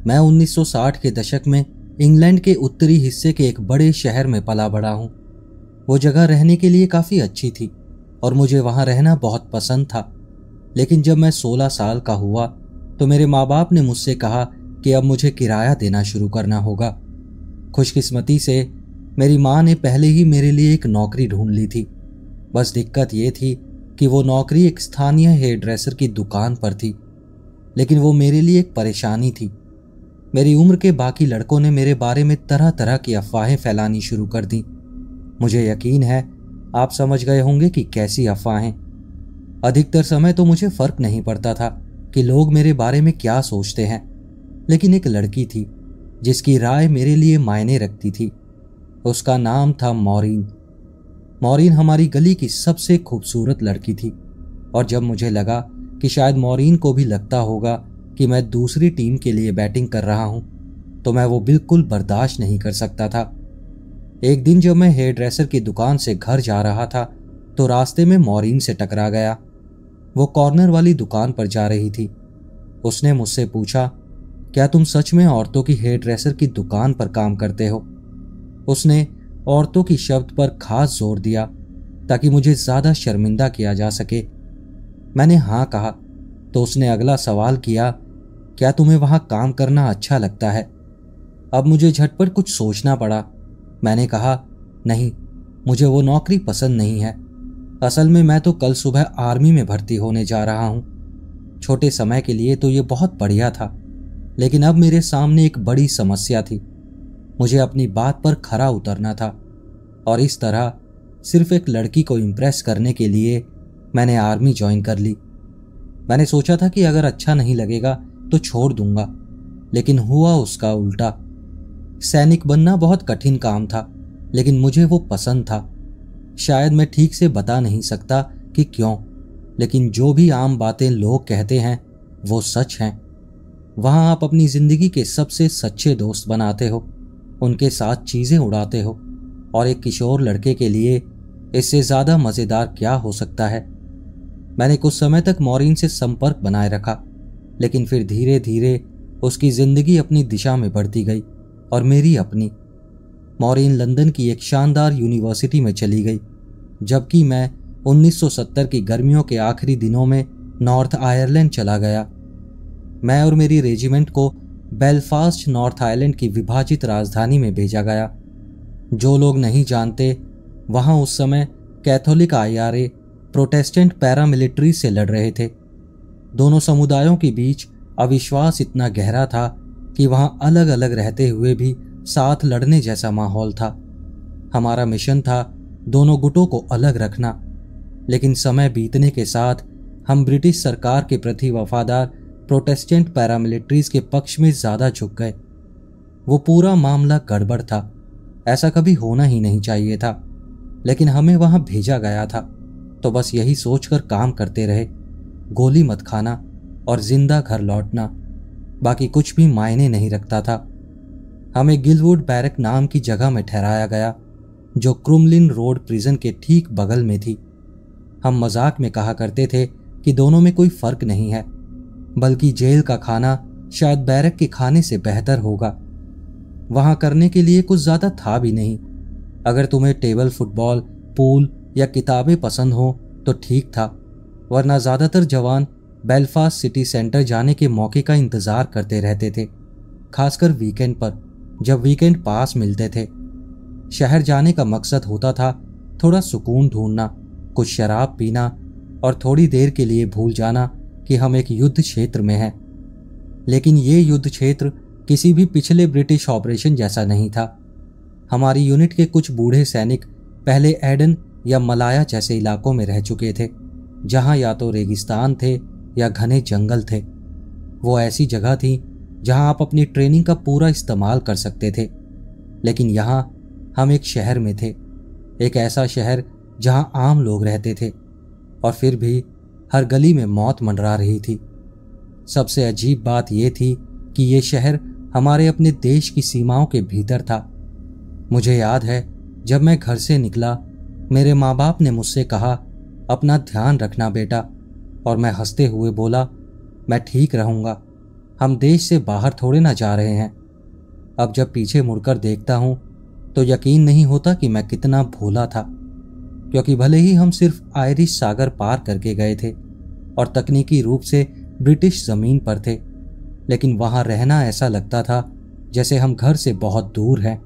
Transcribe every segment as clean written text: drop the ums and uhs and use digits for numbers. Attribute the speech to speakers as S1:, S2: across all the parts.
S1: मैं 1960 के दशक में इंग्लैंड के उत्तरी हिस्से के एक बड़े शहर में पला बड़ा हूँ। वो जगह रहने के लिए काफ़ी अच्छी थी और मुझे वहाँ रहना बहुत पसंद था। लेकिन जब मैं 16 साल का हुआ तो मेरे माँ बाप ने मुझसे कहा कि अब मुझे किराया देना शुरू करना होगा। खुशकिस्मती से मेरी माँ ने पहले ही मेरे लिए एक नौकरी ढूंढ ली थी। बस दिक्कत ये थी कि वो नौकरी एक स्थानीय हेयर ड्रेसर की दुकान पर थी, लेकिन वो मेरे लिए एक परेशानी थी। मेरी उम्र के बाकी लड़कों ने मेरे बारे में तरह तरह की अफवाहें फैलानी शुरू कर दी। मुझे यकीन है आप समझ गए होंगे कि कैसी अफवाहें। अधिकतर समय तो मुझे फर्क नहीं पड़ता था कि लोग मेरे बारे में क्या सोचते हैं, लेकिन एक लड़की थी जिसकी राय मेरे लिए मायने रखती थी। उसका नाम था मॉरीन। मॉरीन हमारी गली की सबसे खूबसूरत लड़की थी और जब मुझे लगा कि शायद मॉरीन को भी लगता होगा कि मैं दूसरी टीम के लिए बैटिंग कर रहा हूं, तो मैं वो बिल्कुल बर्दाश्त नहीं कर सकता था। एक दिन जब मैं हेयर ड्रेसर की दुकान से घर जा रहा था तो रास्ते में मॉरीन से टकरा गया। वो कॉर्नर वाली दुकान पर जा रही थी। उसने मुझसे पूछा, क्या तुम सच में औरतों की हेयर ड्रेसर की दुकान पर काम करते हो? उसने औरतों की शब्द पर खास जोर दिया ताकि मुझे ज्यादा शर्मिंदा किया जा सके। मैंने हाँ कहा तो उसने अगला सवाल किया, क्या तुम्हें वहां काम करना अच्छा लगता है? अब मुझे झटपट कुछ सोचना पड़ा। मैंने कहा, नहीं, मुझे वो नौकरी पसंद नहीं है। असल में मैं तो कल सुबह आर्मी में भर्ती होने जा रहा हूँ। छोटे समय के लिए तो ये बहुत बढ़िया था, लेकिन अब मेरे सामने एक बड़ी समस्या थी। मुझे अपनी बात पर खरा उतरना था और इस तरह सिर्फ एक लड़की को इम्प्रेस करने के लिए मैंने आर्मी ज्वाइन कर ली। मैंने सोचा था कि अगर अच्छा नहीं लगेगा तो छोड़ दूंगा, लेकिन हुआ उसका उल्टा। सैनिक बनना बहुत कठिन काम था, लेकिन मुझे वो पसंद था। शायद मैं ठीक से बता नहीं सकता कि क्यों, लेकिन जो भी आम बातें लोग कहते हैं वो सच हैं। वहां आप अपनी जिंदगी के सबसे सच्चे दोस्त बनाते हो, उनके साथ चीजें उड़ाते हो, और एक किशोर लड़के के लिए इससे ज्यादा मजेदार क्या हो सकता है। मैंने कुछ समय तक मॉरीन से संपर्क बनाए रखा, लेकिन फिर धीरे धीरे उसकी जिंदगी अपनी दिशा में बढ़ती गई और मेरी अपनी। मॉरीन लंदन की एक शानदार यूनिवर्सिटी में चली गई, जबकि मैं 1970 की गर्मियों के आखिरी दिनों में नॉर्थ आयरलैंड चला गया। मैं और मेरी रेजिमेंट को बेलफास्ट नॉर्थ आयरलैंड की विभाजित राजधानी में भेजा गया। जो लोग नहीं जानते, वहां उस समय कैथोलिक IRA प्रोटेस्टेंट पैरामिलिट्री से लड़ रहे थे। दोनों समुदायों के बीच अविश्वास इतना गहरा था कि वहां अलग अलग रहते हुए भी साथ लड़ने जैसा माहौल था। हमारा मिशन था दोनों गुटों को अलग रखना, लेकिन समय बीतने के साथ हम ब्रिटिश सरकार के प्रति वफादार प्रोटेस्टेंट पैरामिलिट्रीज के पक्ष में ज्यादा झुक गए। वो पूरा मामला गड़बड़ था, ऐसा कभी होना ही नहीं चाहिए था, लेकिन हमें वहां भेजा गया था, तो बस यही सोचकर काम करते रहे, गोली मत खाना और जिंदा घर लौटना, बाकी कुछ भी मायने नहीं रखता था। हमें गिलवुड बैरक नाम की जगह में ठहराया गया, जो क्रुमलिन रोड प्रिजन के ठीक बगल में थी। हम मजाक में कहा करते थे कि दोनों में कोई फर्क नहीं है, बल्कि जेल का खाना शायद बैरक के खाने से बेहतर होगा। वहां करने के लिए कुछ ज्यादा था भी नहीं। अगर तुम्हें टेबल फुटबॉल, पूल या किताबें पसंद हो तो ठीक था, वरना ज्यादातर जवान बेलफास्ट सिटी सेंटर जाने के मौके का इंतजार करते रहते थे, खासकर वीकेंड पर, जब वीकेंड पास मिलते थे। शहर जाने का मकसद होता था थोड़ा सुकून ढूंढना, कुछ शराब पीना और थोड़ी देर के लिए भूल जाना कि हम एक युद्ध क्षेत्र में हैं। लेकिन ये युद्ध क्षेत्र किसी भी पिछले ब्रिटिश ऑपरेशन जैसा नहीं था। हमारी यूनिट के कुछ बूढ़े सैनिक पहले एडन या मलाया जैसे इलाकों में रह चुके थे, जहां या तो रेगिस्तान थे या घने जंगल थे। वो ऐसी जगह थी जहां आप अपनी ट्रेनिंग का पूरा इस्तेमाल कर सकते थे। लेकिन यहाँ हम एक शहर में थे, एक ऐसा शहर जहां आम लोग रहते थे, और फिर भी हर गली में मौत मंडरा रही थी। सबसे अजीब बात यह थी कि ये शहर हमारे अपने देश की सीमाओं के भीतर था। मुझे याद है जब मैं घर से निकला, मेरे माँ बाप ने मुझसे कहा, अपना ध्यान रखना बेटा, और मैं हंसते हुए बोला, मैं ठीक रहूंगा। हम देश से बाहर थोड़े ना जा रहे हैं। अब जब पीछे मुड़कर देखता हूं तो यकीन नहीं होता कि मैं कितना भोला था, क्योंकि भले ही हम सिर्फ आयरिश सागर पार करके गए थे और तकनीकी रूप से ब्रिटिश जमीन पर थे, लेकिन वहां रहना ऐसा लगता था जैसे हम घर से बहुत दूर हैं।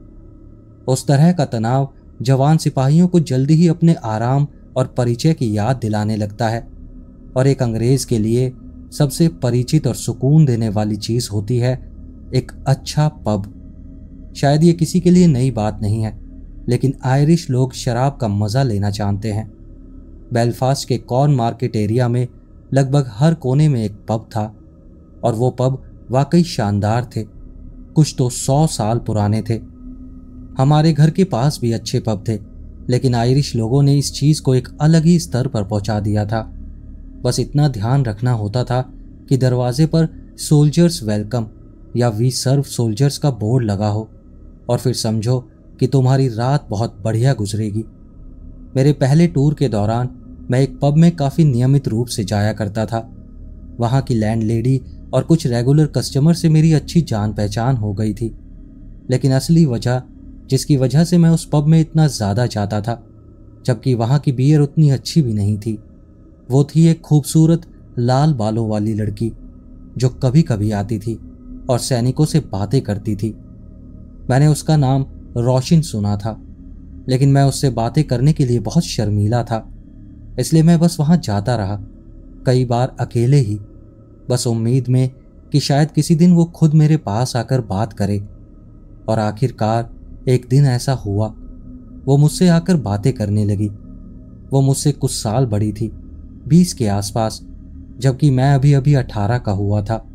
S1: उस तरह का तनाव जवान सिपाहियों को जल्दी ही अपने आराम और परिचय की याद दिलाने लगता है, और एक अंग्रेज के लिए सबसे परिचित और सुकून देने वाली चीज होती है एक अच्छा पब। शायद ये किसी के लिए नई बात नहीं है, लेकिन आयरिश लोग शराब का मजा लेना जानते हैं। बेलफास्ट के कॉर्न मार्केट एरिया में लगभग हर कोने में एक पब था, और वो पब वाकई शानदार थे। कुछ तो 100 साल पुराने थे। हमारे घर के पास भी अच्छे पब थे, लेकिन आयरिश लोगों ने इस चीज को एक अलग ही स्तर पर पहुंचा दिया था। बस इतना ध्यान रखना होता था कि दरवाजे पर सोल्जर्स वेलकम या वी सर्व सोल्जर्स का बोर्ड लगा हो, और फिर समझो कि तुम्हारी रात बहुत बढ़िया गुजरेगी। मेरे पहले टूर के दौरान मैं एक पब में काफ़ी नियमित रूप से जाया करता था। वहाँ की लैंडलेडी और कुछ रेगुलर कस्टमर से मेरी अच्छी जान पहचान हो गई थी, लेकिन असली वजह जिसकी वजह से मैं उस पब में इतना ज़्यादा जाता था, जबकि वहाँ की बियर उतनी अच्छी भी नहीं थी, वो थी एक खूबसूरत लाल बालों वाली लड़की जो कभी कभी आती थी और सैनिकों से बातें करती थी। मैंने उसका नाम रोशन सुना था, लेकिन मैं उससे बातें करने के लिए बहुत शर्मीला था, इसलिए मैं बस वहां जाता रहा, कई बार अकेले ही, बस उम्मीद में कि शायद किसी दिन वो खुद मेरे पास आकर बात करे। और आखिरकार एक दिन ऐसा हुआ, वो मुझसे आकर बातें करने लगी। वो मुझसे कुछ साल बड़ी थी, 20 के आसपास, जबकि मैं अभी अभी 18 का हुआ था,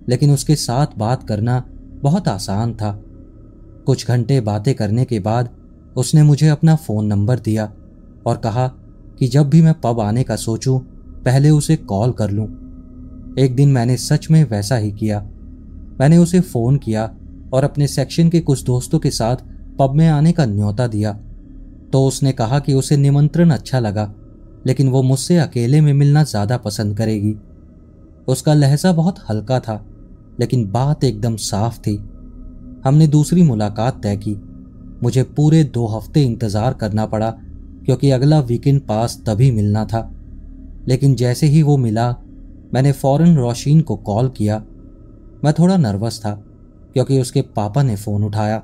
S1: लेकिन उसके साथ बात करना बहुत आसान था। कुछ घंटे बातें करने के बाद उसने मुझे अपना फ़ोन नंबर दिया और कहा कि जब भी मैं पब आने का सोचूं, पहले उसे कॉल कर लूं। एक दिन मैंने सच में वैसा ही किया। मैंने उसे फ़ोन किया और अपने सेक्शन के कुछ दोस्तों के साथ पब में आने का न्योता दिया, तो उसने कहा कि उसे निमंत्रण अच्छा लगा, लेकिन वो मुझसे अकेले में मिलना ज़्यादा पसंद करेगी। उसका लहजा बहुत हल्का था, लेकिन बात एकदम साफ थी। हमने दूसरी मुलाकात तय की। मुझे पूरे 2 हफ्ते इंतज़ार करना पड़ा, क्योंकि अगला वीकेंड पास तभी मिलना था। लेकिन जैसे ही वो मिला, मैंने फ़ौरन रोशीन को कॉल किया। मैं थोड़ा नर्वस था, क्योंकि उसके पापा ने फ़ोन उठाया,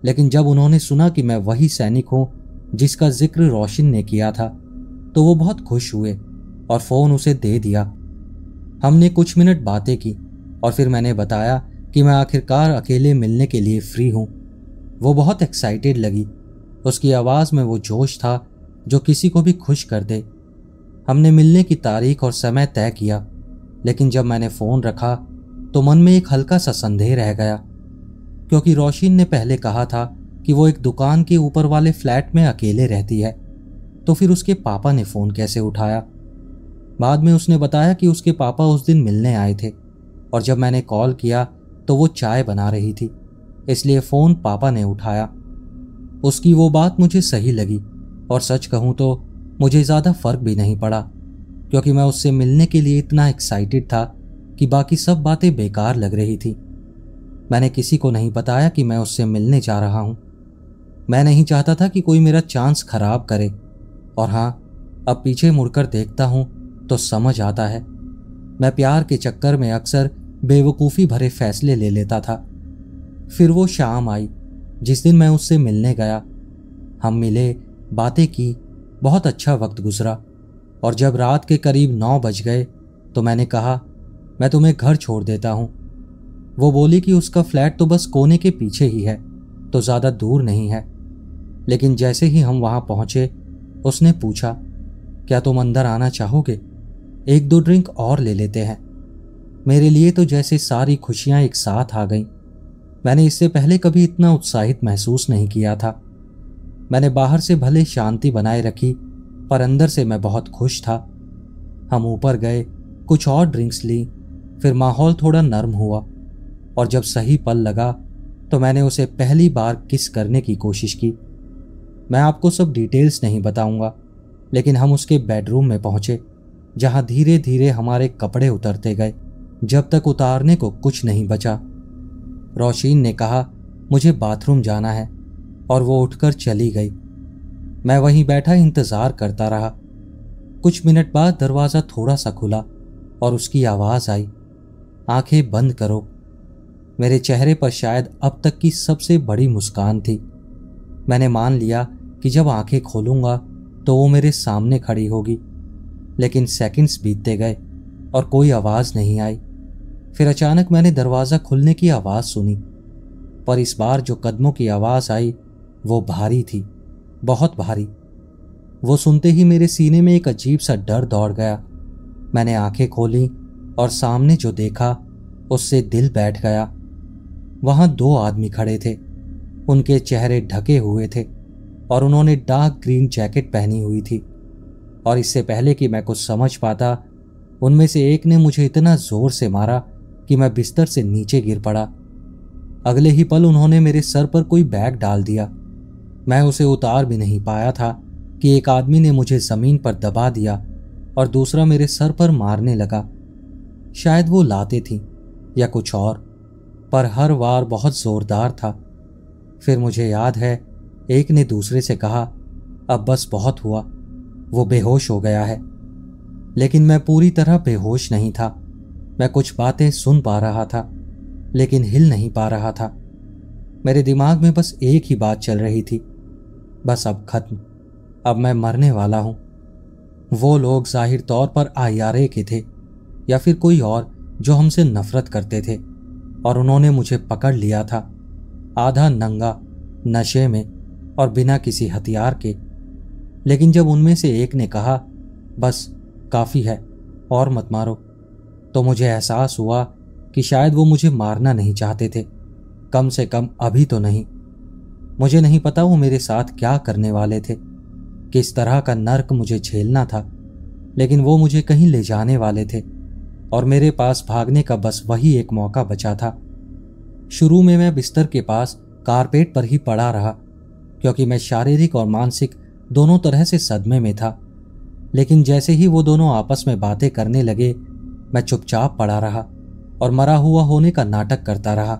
S1: लेकिन जब उन्होंने सुना कि मैं वही सैनिक हूँ जिसका जिक्र रोशन ने किया था, तो वो बहुत खुश हुए और फ़ोन उसे दे दिया। हमने कुछ मिनट बातें की और फिर मैंने बताया कि मैं आखिरकार अकेले मिलने के लिए फ्री हूँ। वो बहुत एक्साइटेड लगी। उसकी आवाज़ में वो जोश था जो किसी को भी खुश कर दे। हमने मिलने की तारीख और समय तय किया, लेकिन जब मैंने फ़ोन रखा तो मन में एक हल्का सा संदेह रह गया, क्योंकि रोशिन ने पहले कहा था कि वो एक दुकान के ऊपर वाले फ्लैट में अकेले रहती है, तो फिर उसके पापा ने फ़ोन कैसे उठाया। बाद में उसने बताया कि उसके पापा उस दिन मिलने आए थे, और जब मैंने कॉल किया तो वो चाय बना रही थी, इसलिए फ़ोन पापा ने उठाया। उसकी वो बात मुझे सही लगी, और सच कहूँ तो मुझे ज़्यादा फ़र्क भी नहीं पड़ा, क्योंकि मैं उससे मिलने के लिए इतना एक्साइटेड था कि बाकी सब बातें बेकार लग रही थी। मैंने किसी को नहीं बताया कि मैं उससे मिलने जा रहा हूँ। मैं नहीं चाहता था कि कोई मेरा चांस खराब करे। और हाँ, अब पीछे मुड़कर देखता हूँ तो समझ आता है, मैं प्यार के चक्कर में अक्सर बेवकूफ़ी भरे फैसले ले लेता था। फिर वो शाम आई जिस दिन मैं उससे मिलने गया। हम मिले, बातें की, बहुत अच्छा वक्त गुजरा, और जब रात के करीब 9 बज गए तो मैंने कहा, मैं तुम्हें घर छोड़ देता हूँ। वो बोली कि उसका फ्लैट तो बस कोने के पीछे ही है, तो ज़्यादा दूर नहीं है। लेकिन जैसे ही हम वहाँ पहुँचे, उसने पूछा, क्या तुम अंदर आना चाहोगे? 1-2 ड्रिंक और ले लेते हैं। मेरे लिए तो जैसे सारी खुशियाँ एक साथ आ गईं। मैंने इससे पहले कभी इतना उत्साहित महसूस नहीं किया था। मैंने बाहर से भले शांति बनाए रखी, पर अंदर से मैं बहुत खुश था। हम ऊपर गए, कुछ और ड्रिंक्स ली, फिर माहौल थोड़ा नर्म हुआ, और जब सही पल लगा तो मैंने उसे पहली बार किस करने की कोशिश की। मैं आपको सब डिटेल्स नहीं बताऊंगा, लेकिन हम उसके बेडरूम में पहुंचे, जहां धीरे धीरे हमारे कपड़े उतरते गए। जब तक उतारने को कुछ नहीं बचा। रोशीन ने कहा मुझे बाथरूम जाना है और वो उठकर चली गई। मैं वहीं बैठा इंतजार करता रहा। कुछ मिनट बाद दरवाजा थोड़ा सा खुला और उसकी आवाज आई, आंखें बंद करो। मेरे चेहरे पर शायद अब तक की सबसे बड़ी मुस्कान थी। मैंने मान लिया कि जब आंखें खोलूंगा तो वो मेरे सामने खड़ी होगी, लेकिन सेकंड्स बीतते गए और कोई आवाज नहीं आई। फिर अचानक मैंने दरवाजा खुलने की आवाज सुनी, पर इस बार जो कदमों की आवाज आई वो भारी थी, बहुत भारी। वो सुनते ही मेरे सीने में एक अजीब सा डर दौड़ गया। मैंने आंखें खोली और सामने जो देखा उससे दिल बैठ गया। वहां 2 आदमी खड़े थे। उनके चेहरे ढके हुए थे और उन्होंने डार्क ग्रीन जैकेट पहनी हुई थी। और इससे पहले कि मैं कुछ समझ पाता, उनमें से एक ने मुझे इतना जोर से मारा कि मैं बिस्तर से नीचे गिर पड़ा। अगले ही पल उन्होंने मेरे सर पर कोई बैग डाल दिया। मैं उसे उतार भी नहीं पाया था कि एक आदमी ने मुझे जमीन पर दबा दिया और दूसरा मेरे सर पर मारने लगा। शायद वो लाते थी या कुछ और, पर हर वार बहुत जोरदार था। फिर मुझे याद है एक ने दूसरे से कहा, अब बस बहुत हुआ, वो बेहोश हो गया है। लेकिन मैं पूरी तरह बेहोश नहीं था। मैं कुछ बातें सुन पा रहा था, लेकिन हिल नहीं पा रहा था। मेरे दिमाग में बस एक ही बात चल रही थी, बस अब खत्म, अब मैं मरने वाला हूं। वो लोग जाहिर तौर पर IRA के थे या फिर कोई और जो हमसे नफरत करते थे, और उन्होंने मुझे पकड़ लिया था, आधा नंगा, नशे में और बिना किसी हथियार के। लेकिन जब उनमें से एक ने कहा, बस काफी है और मत मारो, तो मुझे एहसास हुआ कि शायद वो मुझे मारना नहीं चाहते थे, कम से कम अभी तो नहीं। मुझे नहीं पता वो मेरे साथ क्या करने वाले थे, किस तरह का नर्क मुझे झेलना था, लेकिन वो मुझे कहीं ले जाने वाले थे और मेरे पास भागने का बस वही एक मौका बचा था। शुरू में मैं बिस्तर के पास कारपेट पर ही पड़ा रहा, क्योंकि मैं शारीरिक और मानसिक दोनों तरह से सदमे में था। लेकिन जैसे ही वो दोनों आपस में बातें करने लगे, मैं चुपचाप पड़ा रहा और मरा हुआ होने का नाटक करता रहा।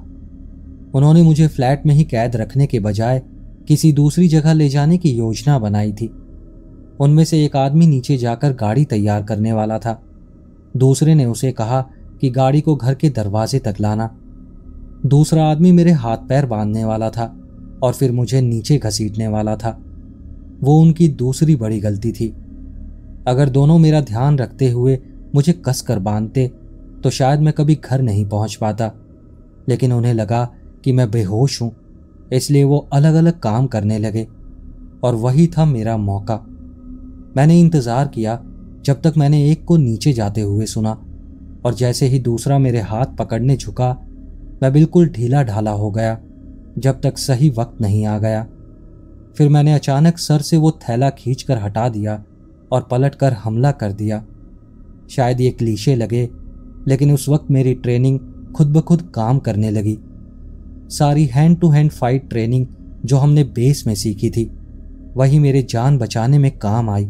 S1: उन्होंने मुझे फ्लैट में ही कैद रखने के बजाय किसी दूसरी जगह ले जाने की योजना बनाई थी। उनमें से एक आदमी नीचे जाकर गाड़ी तैयार करने वाला था। दूसरे ने उसे कहा कि गाड़ी को घर के दरवाजे तक लाना। दूसरा आदमी मेरे हाथ पैर बांधने वाला था और फिर मुझे नीचे घसीटने वाला था। वो उनकी दूसरी बड़ी गलती थी। अगर दोनों मेरा ध्यान रखते हुए मुझे कसकर बांधते तो शायद मैं कभी घर नहीं पहुंच पाता, लेकिन उन्हें लगा कि मैं बेहोश हूं, इसलिए वो अलग अलग काम करने लगे और वही था मेरा मौका। मैंने इंतजार किया जब तक मैंने एक को नीचे जाते हुए सुना, और जैसे ही दूसरा मेरे हाथ पकड़ने झुका, मैं बिल्कुल ढीला ढाला हो गया जब तक सही वक्त नहीं आ गया। फिर मैंने अचानक सर से वो थैला खींचकर हटा दिया और पलटकर हमला कर दिया। शायद ये क्लीशे लगे, लेकिन उस वक्त मेरी ट्रेनिंग खुद ब खुद काम करने लगी। सारी hand to hand fight training जो हमने बेस में सीखी थी, वही मेरे जान बचाने में काम आई।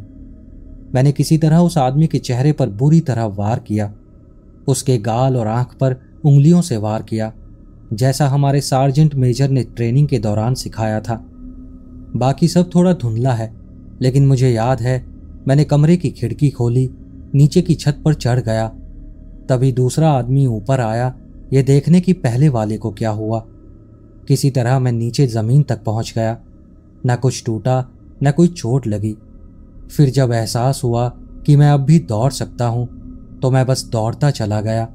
S1: मैंने किसी तरह उस आदमी के चेहरे पर बुरी तरह वार किया, उसके गाल और आंख पर उंगलियों से वार किया, जैसा हमारे सार्जेंट मेजर ने ट्रेनिंग के दौरान सिखाया था। बाकी सब थोड़ा धुंधला है, लेकिन मुझे याद है मैंने कमरे की खिड़की खोली, नीचे की छत पर चढ़ गया। तभी दूसरा आदमी ऊपर आया, ये देखने की पहले वाले को क्या हुआ। किसी तरह मैं नीचे जमीन तक पहुंच गया। न कुछ टूटा, न कोई चोट लगी। फिर जब एहसास हुआ कि मैं अब भी दौड़ सकता हूं, तो मैं बस दौड़ता चला गया,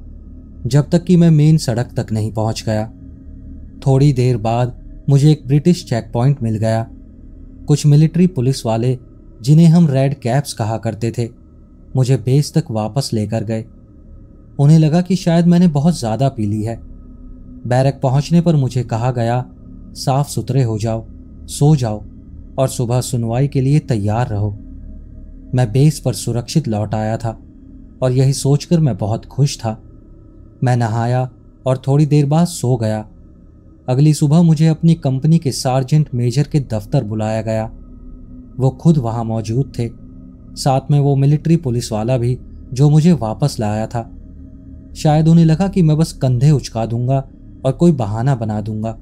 S1: जब तक कि मैं मेन सड़क तक नहीं पहुंच गया। थोड़ी देर बाद मुझे एक ब्रिटिश चेक पॉइंट मिल गया। कुछ मिलिट्री पुलिस वाले, जिन्हें हम रेड कैप्स कहा करते थे, मुझे बेस तक वापस लेकर गए। उन्हें लगा कि शायद मैंने बहुत ज्यादा पी ली है। बैरक पहुंचने पर मुझे कहा गया, साफ सुथरे हो जाओ, सो जाओ और सुबह सुनवाई के लिए तैयार रहो। मैं बेस पर सुरक्षित लौट आया था और यही सोचकर मैं बहुत खुश था। मैं नहाया और थोड़ी देर बाद सो गया। अगली सुबह मुझे अपनी कंपनी के सार्जेंट मेजर के दफ्तर बुलाया गया। वो खुद वहां मौजूद थे, साथ में वो मिलिट्री पुलिस वाला भी जो मुझे वापस लाया था। शायद उन्हें लगा कि मैं बस कंधे उचका दूंगा और कोई बहाना बना दूंगा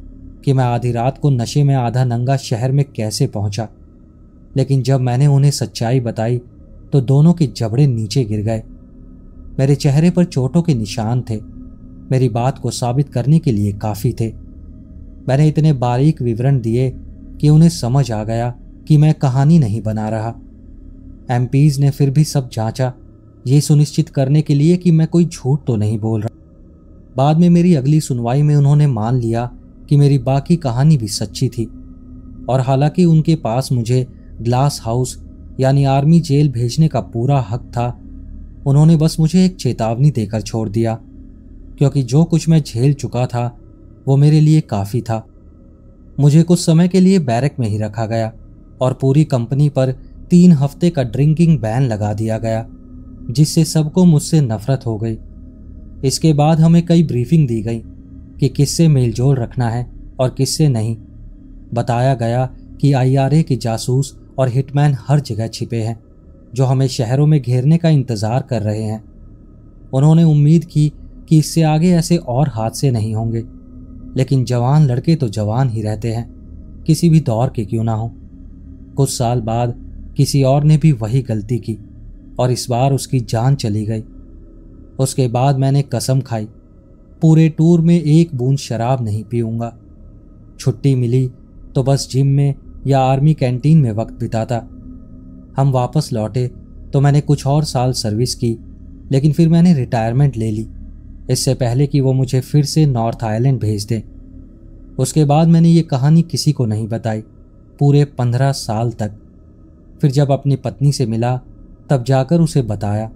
S1: कि मैं आधी रात को नशे में आधा नंगा शहर में कैसे पहुंचा। लेकिन जब मैंने उन्हें सच्चाई बताई तो दोनों के जबड़े नीचे गिर गए। मेरे चेहरे पर चोटों के निशान थे, मेरी बात को साबित करने के लिए काफी थे। मैंने इतने बारीक विवरण दिए कि उन्हें समझ आ गया कि मैं कहानी नहीं बना रहा। एमपीज ने फिर भी सब जांचा, ये सुनिश्चित करने के लिए कि मैं कोई झूठ तो नहीं बोल रहा। बाद में मेरी अगली सुनवाई में उन्होंने मान लिया कि मेरी बाकी कहानी भी सच्ची थी, और हालांकि उनके पास मुझे ग्लास हाउस यानी आर्मी जेल भेजने का पूरा हक था, उन्होंने बस मुझे एक चेतावनी देकर छोड़ दिया, क्योंकि जो कुछ मैं झेल चुका था वो मेरे लिए काफ़ी था। मुझे कुछ समय के लिए बैरक में ही रखा गया और पूरी कंपनी पर 3 हफ्ते का ड्रिंकिंग बैन लगा दिया गया, जिससे सबको मुझसे नफरत हो गई। इसके बाद हमें कई ब्रीफिंग दी गई कि किससे मेलजोल रखना है और किससे नहीं। बताया गया कि आईआरए के जासूस और हिटमैन हर जगह छिपे हैं, जो हमें शहरों में घेरने का इंतजार कर रहे हैं। उन्होंने उम्मीद की कि इससे आगे ऐसे और हादसे नहीं होंगे, लेकिन जवान लड़के तो जवान ही रहते हैं, किसी भी दौर के क्यों ना हो। कुछ साल बाद किसी और ने भी वही गलती की और इस बार उसकी जान चली गई। उसके बाद मैंने कसम खाई, पूरे टूर में एक बूंद शराब नहीं पीऊंगा। छुट्टी मिली तो बस जिम में या आर्मी कैंटीन में वक्त बिताता। हम वापस लौटे तो मैंने कुछ और साल सर्विस की, लेकिन फिर मैंने रिटायरमेंट ले ली, इससे पहले कि वो मुझे फिर से नॉर्थ आइलैंड भेज दें। उसके बाद मैंने ये कहानी किसी को नहीं बताई, पूरे 15 साल तक। फिर जब अपनी पत्नी से मिला तब जाकर उसे बताया,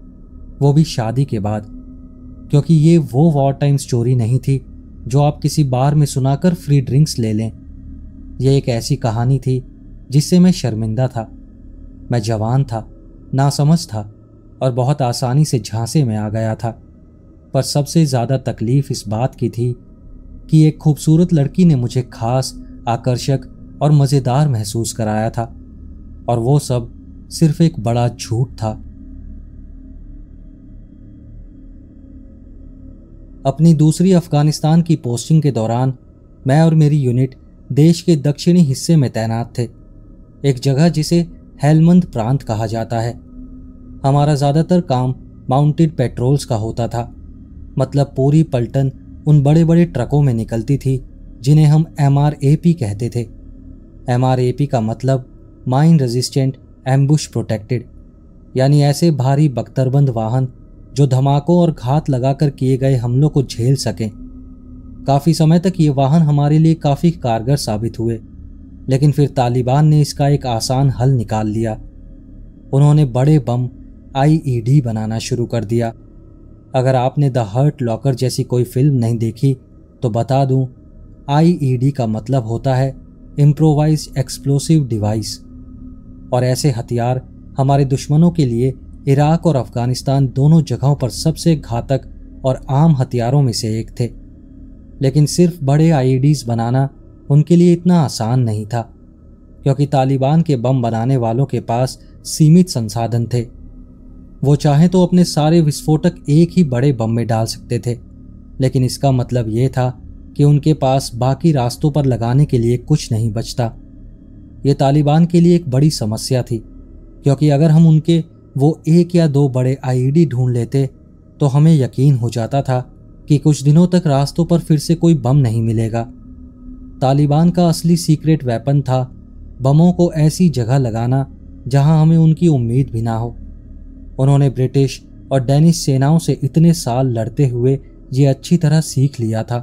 S1: वो भी शादी के बाद, क्योंकि ये वो वॉर टाइम स्टोरी नहीं थी जो आप किसी बार में सुनाकर फ्री ड्रिंक्स ले लें। यह एक ऐसी कहानी थी जिससे मैं शर्मिंदा था। मैं जवान था, नासमझ था और बहुत आसानी से झांसे में आ गया था। पर सबसे ज़्यादा तकलीफ इस बात की थी कि एक खूबसूरत लड़की ने मुझे खास, आकर्षक और मज़ेदार महसूस कराया था, और वो सब सिर्फ एक बड़ा झूठ था। अपनी दूसरी अफगानिस्तान की पोस्टिंग के दौरान मैं और मेरी यूनिट देश के दक्षिणी हिस्से में तैनात थे, एक जगह जिसे हेलमंद प्रांत कहा जाता है। हमारा ज़्यादातर काम माउंटेड पेट्रोल्स का होता था, मतलब पूरी पलटन उन बड़े बड़े ट्रकों में निकलती थी जिन्हें हम MRAP कहते थे। MRAP का मतलब माइन रेजिस्टेंट एम्बुश प्रोटेक्टेड, यानी ऐसे भारी बख्तरबंद वाहन जो धमाकों और घात लगाकर किए गए हमलों को झेल सकें। काफ़ी समय तक ये वाहन हमारे लिए काफ़ी कारगर साबित हुए, लेकिन फिर तालिबान ने इसका एक आसान हल निकाल लिया। उन्होंने बड़े बम IED बनाना शुरू कर दिया। अगर आपने द हर्ट लॉकर जैसी कोई फिल्म नहीं देखी तो बता दूं, IED का मतलब होता है इम्प्रोवाइज्ड एक्सप्लोसिव डिवाइस, और ऐसे हथियार हमारे दुश्मनों के लिए इराक और अफगानिस्तान दोनों जगहों पर सबसे घातक और आम हथियारों में से एक थे। लेकिन सिर्फ बड़े IEDs बनाना उनके लिए इतना आसान नहीं था, क्योंकि तालिबान के बम बनाने वालों के पास सीमित संसाधन थे। वो चाहे तो अपने सारे विस्फोटक एक ही बड़े बम में डाल सकते थे, लेकिन इसका मतलब ये था कि उनके पास बाकी रास्तों पर लगाने के लिए कुछ नहीं बचता। ये तालिबान के लिए एक बड़ी समस्या थी, क्योंकि अगर हम उनके वो 1 या 2 बड़े IED ढूंढ लेते तो हमें यकीन हो जाता था कि कुछ दिनों तक रास्तों पर फिर से कोई बम नहीं मिलेगा। तालिबान का असली सीक्रेट वेपन था बमों को ऐसी जगह लगाना जहां हमें उनकी उम्मीद भी ना हो। उन्होंने ब्रिटिश और डेनिश सेनाओं से इतने साल लड़ते हुए ये अच्छी तरह सीख लिया था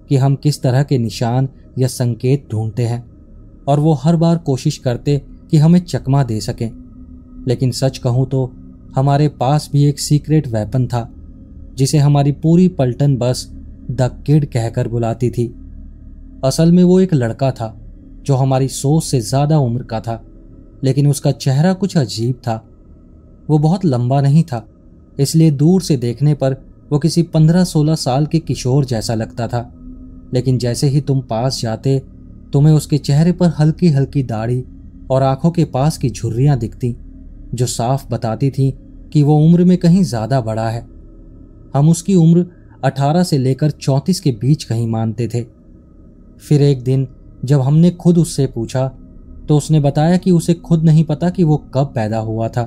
S1: कि हम किस तरह के निशान या संकेत ढूंढते हैं, और वो हर बार कोशिश करते कि हमें चकमा दे सकें। लेकिन सच कहूँ तो हमारे पास भी एक सीक्रेट वेपन था जिसे हमारी पूरी पलटन बस द किड कहकर बुलाती थी। असल में वो एक लड़का था जो हमारी सोच से ज़्यादा उम्र का था, लेकिन उसका चेहरा कुछ अजीब था। वो बहुत लंबा नहीं था, इसलिए दूर से देखने पर वो किसी 15-16 साल के किशोर जैसा लगता था, लेकिन जैसे ही तुम पास जाते तुम्हें उसके चेहरे पर हल्की हल्की दाढ़ी और आंखों के पास की झुर्रियां दिखती, जो साफ बताती थी कि वो उम्र में कहीं ज़्यादा बड़ा है। हम उसकी उम्र 18 से लेकर 34 के बीच कहीं मानते थे। फिर एक दिन जब हमने खुद उससे पूछा तो उसने बताया कि उसे खुद नहीं पता कि वो कब पैदा हुआ था।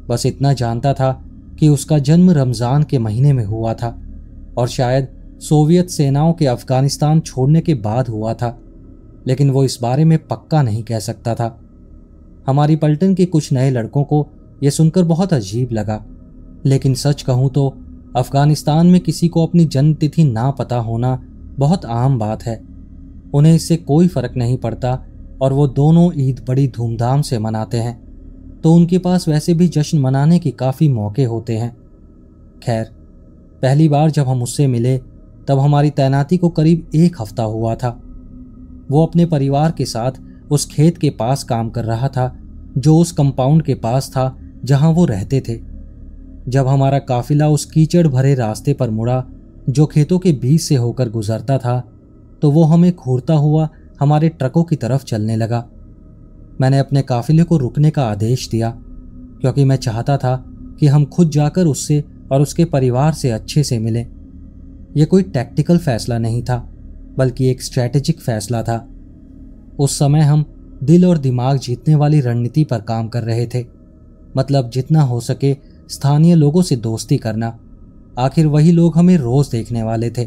S1: बस इतना जानता था कि उसका जन्म रमज़ान के महीने में हुआ था और शायद सोवियत सेनाओं के अफगानिस्तान छोड़ने के बाद हुआ था, लेकिन वो इस बारे में पक्का नहीं कह सकता था। हमारी पलटन के कुछ नए लड़कों को यह सुनकर बहुत अजीब लगा, लेकिन सच कहूं तो अफगानिस्तान में किसी को अपनी जन्म तिथि ना पता होना बहुत आम बात है। उन्हें इससे कोई फर्क नहीं पड़ता और वो दोनों ईद बड़ी धूमधाम से मनाते हैं, तो उनके पास वैसे भी जश्न मनाने के काफ़ी मौके होते हैं। खैर, पहली बार जब हम उससे मिले तब हमारी तैनाती को करीब 1 हफ्ता हुआ था। वो अपने परिवार के साथ उस खेत के पास काम कर रहा था जो उस कंपाउंड के पास था जहां वो रहते थे। जब हमारा काफिला उस कीचड़ भरे रास्ते पर मुड़ा जो खेतों के बीच से होकर गुजरता था, तो वो हमें घूरता हुआ हमारे ट्रकों की तरफ चलने लगा। मैंने अपने काफिले को रुकने का आदेश दिया क्योंकि मैं चाहता था कि हम खुद जाकर उससे और उसके परिवार से अच्छे से मिलें। यह कोई टैक्टिकल फैसला नहीं था, बल्कि एक स्ट्रैटेजिक फैसला था। उस समय हम दिल और दिमाग जीतने वाली रणनीति पर काम कर रहे थे, मतलब जितना हो सके स्थानीय लोगों से दोस्ती करना। आखिर वही लोग हमें रोज देखने वाले थे।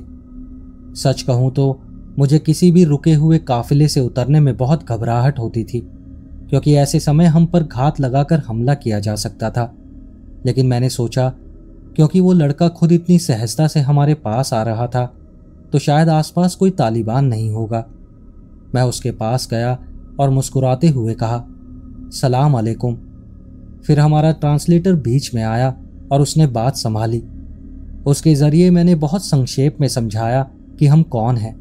S1: सच कहूं तो मुझे किसी भी रुके हुए काफिले से उतरने में बहुत घबराहट होती थी, क्योंकि ऐसे समय हम पर घात लगाकर हमला किया जा सकता था। लेकिन मैंने सोचा क्योंकि वो लड़का खुद इतनी सहजता से हमारे पास आ रहा था, तो शायद आसपास कोई तालिबान नहीं होगा। मैं उसके पास गया और मुस्कुराते हुए कहा, सलाम अलैकुम। फिर हमारा ट्रांसलेटर बीच में आया और उसने बात संभाली। उसके जरिए मैंने बहुत संक्षेप में समझाया कि हम कौन हैं,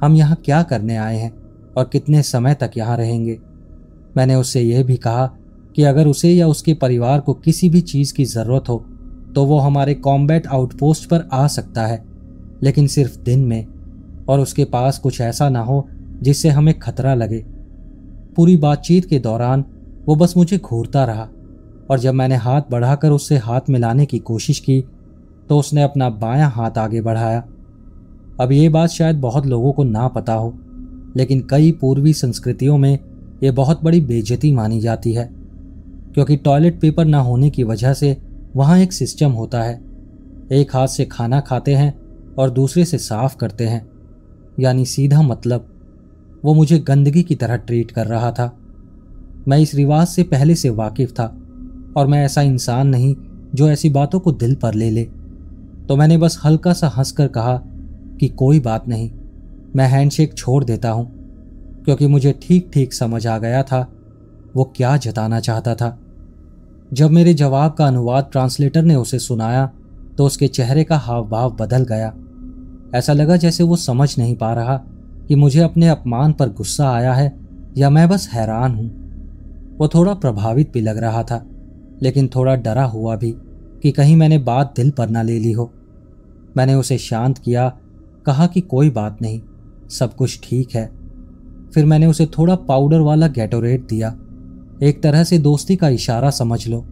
S1: हम यहाँ क्या करने आए हैं और कितने समय तक यहाँ रहेंगे। मैंने उससे यह भी कहा कि अगर उसे या उसके परिवार को किसी भी चीज़ की ज़रूरत हो तो वो हमारे कॉम्बैट आउटपोस्ट पर आ सकता है, लेकिन सिर्फ दिन में, और उसके पास कुछ ऐसा ना हो जिससे हमें खतरा लगे। पूरी बातचीत के दौरान वो बस मुझे घूरता रहा और जब मैंने हाथ बढ़ाकर उससे हाथ मिलाने की कोशिश की तो उसने अपना बायां हाथ आगे बढ़ाया। अब ये बात शायद बहुत लोगों को ना पता हो, लेकिन कई पूर्वी संस्कृतियों में ये बहुत बड़ी बेइज्जती मानी जाती है, क्योंकि टॉयलेट पेपर ना होने की वजह से वहाँ एक सिस्टम होता है। एक हाथ से खाना खाते हैं और दूसरे से साफ करते हैं, यानी सीधा मतलब वो मुझे गंदगी की तरह ट्रीट कर रहा था। मैं इस रिवाज से पहले से वाकिफ था और मैं ऐसा इंसान नहीं जो ऐसी बातों को दिल पर ले ले, तो मैंने बस हल्का सा हंसकर कहा कि कोई बात नहीं, मैं हैंडशेक छोड़ देता हूँ, क्योंकि मुझे ठीक ठीक समझ आ गया था वो क्या जताना चाहता था। जब मेरे जवाब का अनुवाद ट्रांसलेटर ने उसे सुनाया तो उसके चेहरे का हाव भाव बदल गया। ऐसा लगा जैसे वो समझ नहीं पा रहा कि मुझे अपने अपमान पर गुस्सा आया है या मैं बस हैरान हूँ। वो थोड़ा प्रभावित भी लग रहा था, लेकिन थोड़ा डरा हुआ भी कि कहीं मैंने बात दिल पर ना ले ली हो। मैंने उसे शांत किया, कहा कि कोई बात नहीं, सब कुछ ठीक है। फिर मैंने उसे थोड़ा पाउडर वाला गैटोरेट दिया, एक तरह से दोस्ती का इशारा समझ लो।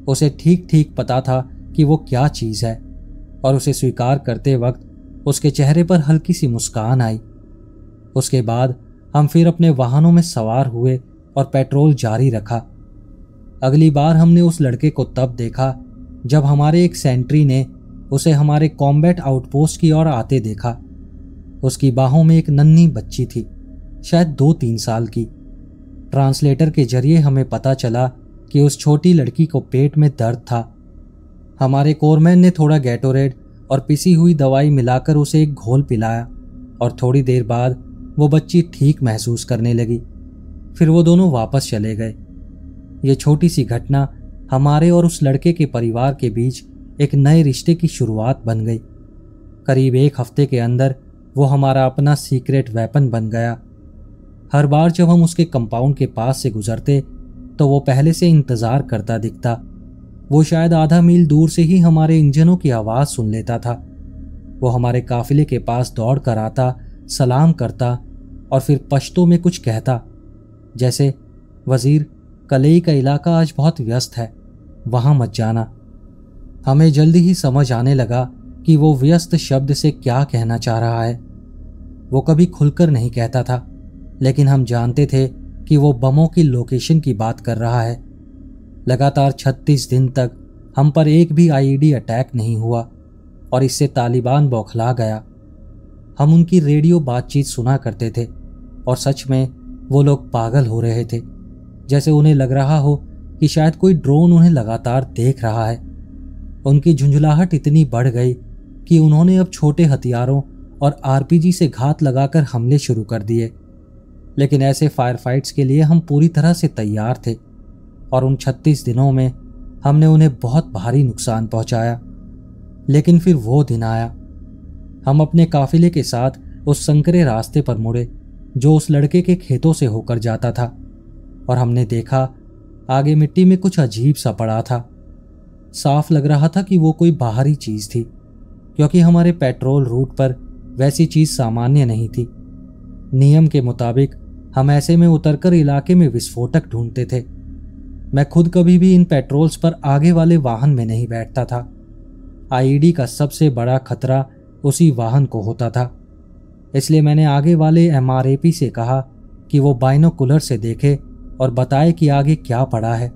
S1: उसे ठीक ठीक पता था कि वो क्या चीज़ है और उसे स्वीकार करते वक्त उसके चेहरे पर हल्की सी मुस्कान आई। उसके बाद हम फिर अपने वाहनों में सवार हुए और पेट्रोल जारी रखा। अगली बार हमने उस लड़के को तब देखा जब हमारे एक सेंट्री ने उसे हमारे कॉम्बैट आउटपोस्ट की ओर आते देखा। उसकी बाहों में एक नन्ही बच्ची थी, शायद 2-3 साल की। ट्रांसलेटर के जरिए हमें पता चला कि उस छोटी लड़की को पेट में दर्द था। हमारे कोरमैन ने थोड़ा गैटोरेड और पिसी हुई दवाई मिलाकर उसे एक घोल पिलाया और थोड़ी देर बाद वो बच्ची ठीक महसूस करने लगी। फिर वो दोनों वापस चले गए। ये छोटी सी घटना हमारे और उस लड़के के परिवार के बीच एक नए रिश्ते की शुरुआत बन गई। करीब 1 हफ्ते के अंदर वो हमारा अपना सीक्रेट वेपन बन गया। हर बार जब हम उसके कंपाउंड के पास से गुजरते तो वो पहले से इंतज़ार करता दिखता। वो शायद आधा मील दूर से ही हमारे इंजनों की आवाज़ सुन लेता था। वो हमारे काफिले के पास दौड़ कर आता, सलाम करता और फिर पश्तो में कुछ कहता, जैसे वज़ीर, कलई का इलाका आज बहुत व्यस्त है, वहाँ मत जाना। हमें जल्दी ही समझ आने लगा कि वो व्यस्त शब्द से क्या कहना चाह रहा है। वो कभी खुलकर नहीं कहता था, लेकिन हम जानते थे कि वो बमों की लोकेशन की बात कर रहा है। लगातार 36 दिन तक हम पर एक भी आईईडी अटैक नहीं हुआ और इससे तालिबान बौखला गया। हम उनकी रेडियो बातचीत सुना करते थे और सच में वो लोग पागल हो रहे थे, जैसे उन्हें लग रहा हो कि शायद कोई ड्रोन उन्हें लगातार देख रहा है। उनकी झुंझुलाहट इतनी बढ़ गई कि उन्होंने अब छोटे हथियारों और आरपीजी से घात लगाकर हमले शुरू कर दिए। लेकिन ऐसे फायर फाइट्स के लिए हम पूरी तरह से तैयार थे और उन 36 दिनों में हमने उन्हें बहुत भारी नुकसान पहुंचाया। लेकिन फिर वो दिन आया। हम अपने काफिले के साथ उस संकरे रास्ते पर मुड़े जो उस लड़के के खेतों से होकर जाता था, और हमने देखा आगे मिट्टी में कुछ अजीब सा पड़ा था। साफ लग रहा था कि वो कोई बाहरी चीज थी, क्योंकि हमारे पेट्रोल रूट पर वैसी चीज सामान्य नहीं थी। नियम के मुताबिक हम ऐसे में उतरकर इलाके में विस्फोटक ढूंढते थे। मैं खुद कभी भी इन पेट्रोल्स पर आगे वाले वाहन में नहीं बैठता था। आईईडी का सबसे बड़ा खतरा उसी वाहन को होता था, इसलिए मैंने आगे वाले एमआरएपी से कहा कि वो बाइनोकुलर से देखे और बताए कि आगे क्या पड़ा है।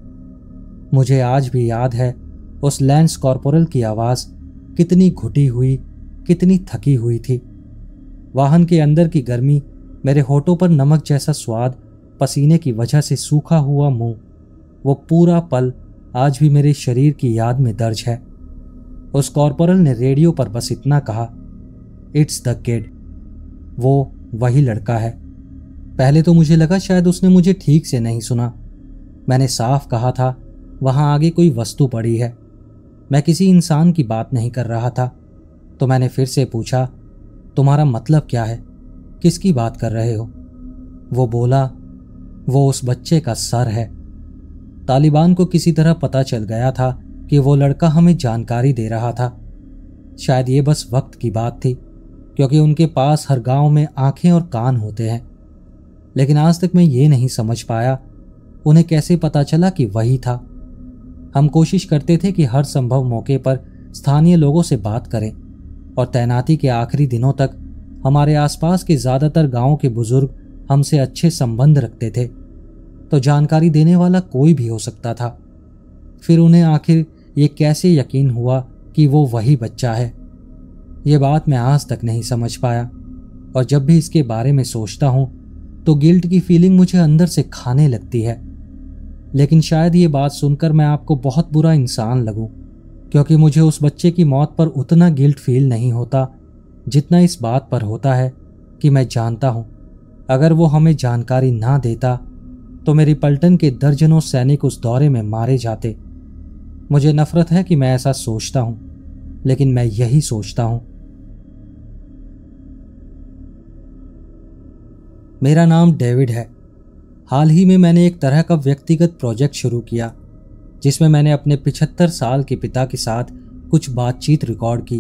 S1: मुझे आज भी याद है उस लैंस कॉर्पोरल की आवाज़ कितनी घुटी हुई, कितनी थकी हुई थी। वाहन के अंदर की गर्मी, मेरे होठों पर नमक जैसा स्वाद, पसीने की वजह से सूखा हुआ मुंह, वो पूरा पल आज भी मेरे शरीर की याद में दर्ज है। उस कॉर्पोरल ने रेडियो पर बस इतना कहा, इट्स द किड, वो वही लड़का है। पहले तो मुझे लगा शायद उसने मुझे ठीक से नहीं सुना। मैंने साफ कहा था वहां आगे कोई वस्तु पड़ी है। मैं किसी इंसान की बात नहीं कर रहा था। तो मैंने फिर से पूछा, तुम्हारा मतलब क्या है, किसकी बात कर रहे हो? वो बोला, वो उस बच्चे का सर है। तालिबान को किसी तरह पता चल गया था कि वो लड़का हमें जानकारी दे रहा था। शायद ये बस वक्त की बात थी, क्योंकि उनके पास हर गांव में आंखें और कान होते हैं। लेकिन आज तक मैं ये नहीं समझ पाया उन्हें कैसे पता चला कि वही था। हम कोशिश करते थे कि हर संभव मौके पर स्थानीय लोगों से बात करें, और तैनाती के आखिरी दिनों तक हमारे आसपास के ज़्यादातर गांवों के बुजुर्ग हमसे अच्छे संबंध रखते थे, तो जानकारी देने वाला कोई भी हो सकता था। फिर उन्हें आखिर ये कैसे यकीन हुआ कि वो वही बच्चा है? ये बात मैं आज तक नहीं समझ पाया, और जब भी इसके बारे में सोचता हूँ तो गिल्ट की फीलिंग मुझे अंदर से खाने लगती है। लेकिन शायद ये बात सुनकर मैं आपको बहुत बुरा इंसान लगूं, क्योंकि मुझे उस बच्चे की मौत पर उतना गिल्ट फील नहीं होता जितना इस बात पर होता है कि मैं जानता हूं अगर वो हमें जानकारी ना देता तो मेरी पलटन के दर्जनों सैनिक उस दौरे में मारे जाते। मुझे नफरत है कि मैं ऐसा सोचता हूं, लेकिन मैं यही सोचता हूं। मेरा नाम डेविड है। हाल ही में मैंने एक तरह का व्यक्तिगत प्रोजेक्ट शुरू किया, जिसमें मैंने अपने 75 साल के पिता के साथ कुछ बातचीत रिकॉर्ड की।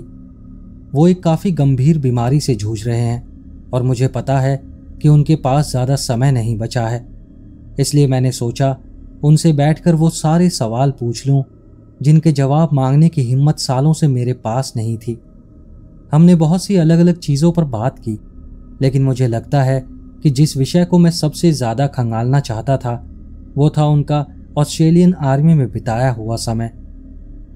S1: वो एक काफ़ी गंभीर बीमारी से जूझ रहे हैं, और मुझे पता है कि उनके पास ज़्यादा समय नहीं बचा है। इसलिए मैंने सोचा उनसे बैठकर वो सारे सवाल पूछ लूं जिनके जवाब मांगने की हिम्मत सालों से मेरे पास नहीं थी। हमने बहुत सी अलग अलग चीज़ों पर बात की, लेकिन मुझे लगता है कि जिस विषय को मैं सबसे ज़्यादा खंगालना चाहता था वो था उनका ऑस्ट्रेलियन आर्मी में बिताया हुआ समय।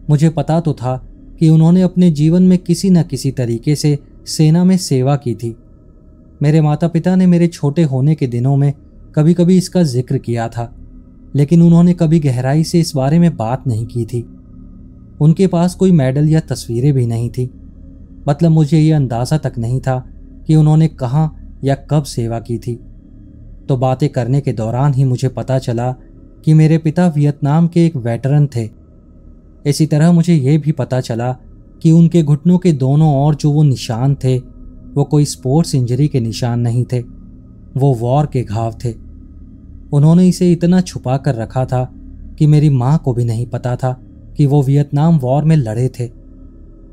S1: मुझे पता तो था कि उन्होंने अपने जीवन में किसी न किसी तरीके से सेना में सेवा की थी। मेरे माता पिता ने मेरे छोटे होने के दिनों में कभी कभी इसका जिक्र किया था, लेकिन उन्होंने कभी गहराई से इस बारे में बात नहीं की थी। उनके पास कोई मेडल या तस्वीरें भी नहीं थी। मतलब मुझे ये अंदाज़ा तक नहीं था कि उन्होंने कहाँ या कब सेवा की थी। तो बातें करने के दौरान ही मुझे पता चला कि मेरे पिता वियतनाम के एक वेटरन थे। इसी तरह मुझे ये भी पता चला कि उनके घुटनों के दोनों ओर जो वो निशान थे वो कोई स्पोर्ट्स इंजरी के निशान नहीं थे, वो वॉर के घाव थे। उन्होंने इसे इतना छुपा कर रखा था कि मेरी माँ को भी नहीं पता था कि वो वियतनाम वॉर में लड़े थे।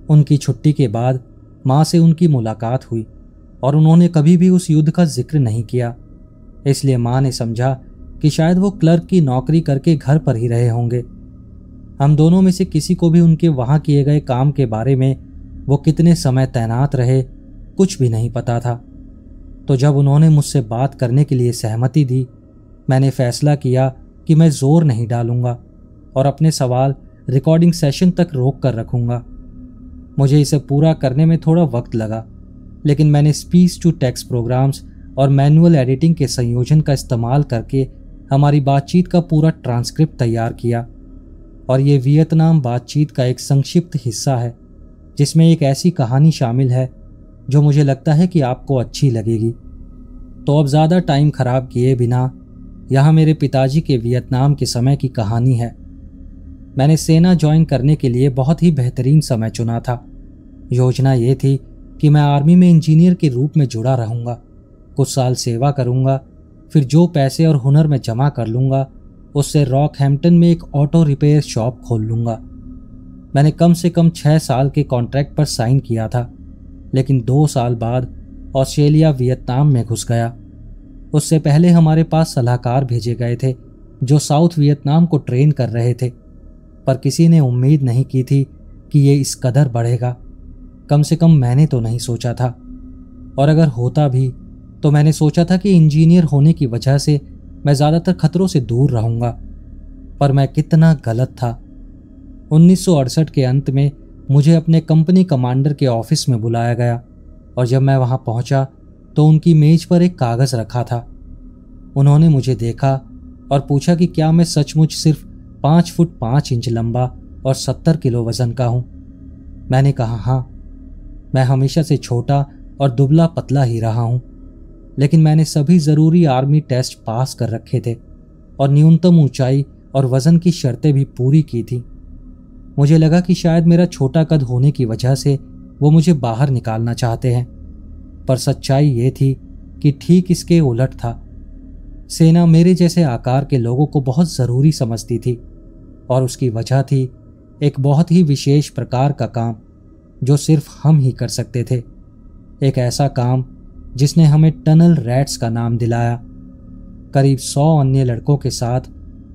S1: उनकी छुट्टी के बाद माँ से उनकी मुलाकात हुई और उन्होंने कभी भी उस युद्ध का जिक्र नहीं किया। इसलिए माँ ने समझा कि शायद वो क्लर्क की नौकरी करके घर पर ही रहे होंगे। हम दोनों में से किसी को भी उनके वहां किए गए काम के बारे में, वो कितने समय तैनात रहे, कुछ भी नहीं पता था। तो जब उन्होंने मुझसे बात करने के लिए सहमति दी, मैंने फैसला किया कि मैं जोर नहीं डालूंगा और अपने सवाल रिकॉर्डिंग सेशन तक रोक कर रखूंगा। मुझे इसे पूरा करने में थोड़ा वक्त लगा, लेकिन मैंने स्पीच टू टेक्स्ट प्रोग्राम्स और मैनुअल एडिटिंग के संयोजन का इस्तेमाल करके हमारी बातचीत का पूरा ट्रांसक्रिप्ट तैयार किया। और ये वियतनाम बातचीत का एक संक्षिप्त हिस्सा है जिसमें एक ऐसी कहानी शामिल है जो मुझे लगता है कि आपको अच्छी लगेगी। तो अब ज़्यादा टाइम खराब किए बिना यहाँ मेरे पिताजी के वियतनाम के समय की कहानी है। मैंने सेना ज्वाइन करने के लिए बहुत ही बेहतरीन समय चुना था। योजना ये थी कि मैं आर्मी में इंजीनियर के रूप में जुड़ा रहूँगा, कुछ साल सेवा करूँगा, फिर जो पैसे और हुनर मैं जमा कर लूँगा उससे रॉकहैम्पटन में एक ऑटो रिपेयर शॉप खोल लूँगा। मैंने कम से कम 6 साल के कॉन्ट्रैक्ट पर साइन किया था, लेकिन 2 साल बाद ऑस्ट्रेलिया वियतनाम में घुस गया। उससे पहले हमारे पास सलाहकार भेजे गए थे जो साउथ वियतनाम को ट्रेन कर रहे थे, पर किसी ने उम्मीद नहीं की थी कि ये इस कदर बढ़ेगा। कम से कम मैंने तो नहीं सोचा था, और अगर होता भी तो मैंने सोचा था कि इंजीनियर होने की वजह से मैं ज़्यादातर खतरों से दूर रहूँगा। पर मैं कितना गलत था। 1968 के अंत में मुझे अपने कंपनी कमांडर के ऑफिस में बुलाया गया, और जब मैं वहाँ पहुँचा तो उनकी मेज पर एक कागज़ रखा था। उन्होंने मुझे देखा और पूछा कि क्या मैं सचमुच सिर्फ 5 फुट 5 इंच लंबा और 70 किलो वज़न का हूँ। मैंने कहा हाँ, मैं हमेशा से छोटा और दुबला पतला ही रहा हूँ, लेकिन मैंने सभी ज़रूरी आर्मी टेस्ट पास कर रखे थे और न्यूनतम ऊंचाई और वज़न की शर्तें भी पूरी की थी। मुझे लगा कि शायद मेरा छोटा कद होने की वजह से वो मुझे बाहर निकालना चाहते हैं, पर सच्चाई ये थी कि ठीक इसके उलट था। सेना मेरे जैसे आकार के लोगों को बहुत ज़रूरी समझती थी, और उसकी वजह थी एक बहुत ही विशेष प्रकार का काम जो सिर्फ हम ही कर सकते थे। एक ऐसा काम जिसने हमें टनल रैट्स का नाम दिलाया। करीब 100 अन्य लड़कों के साथ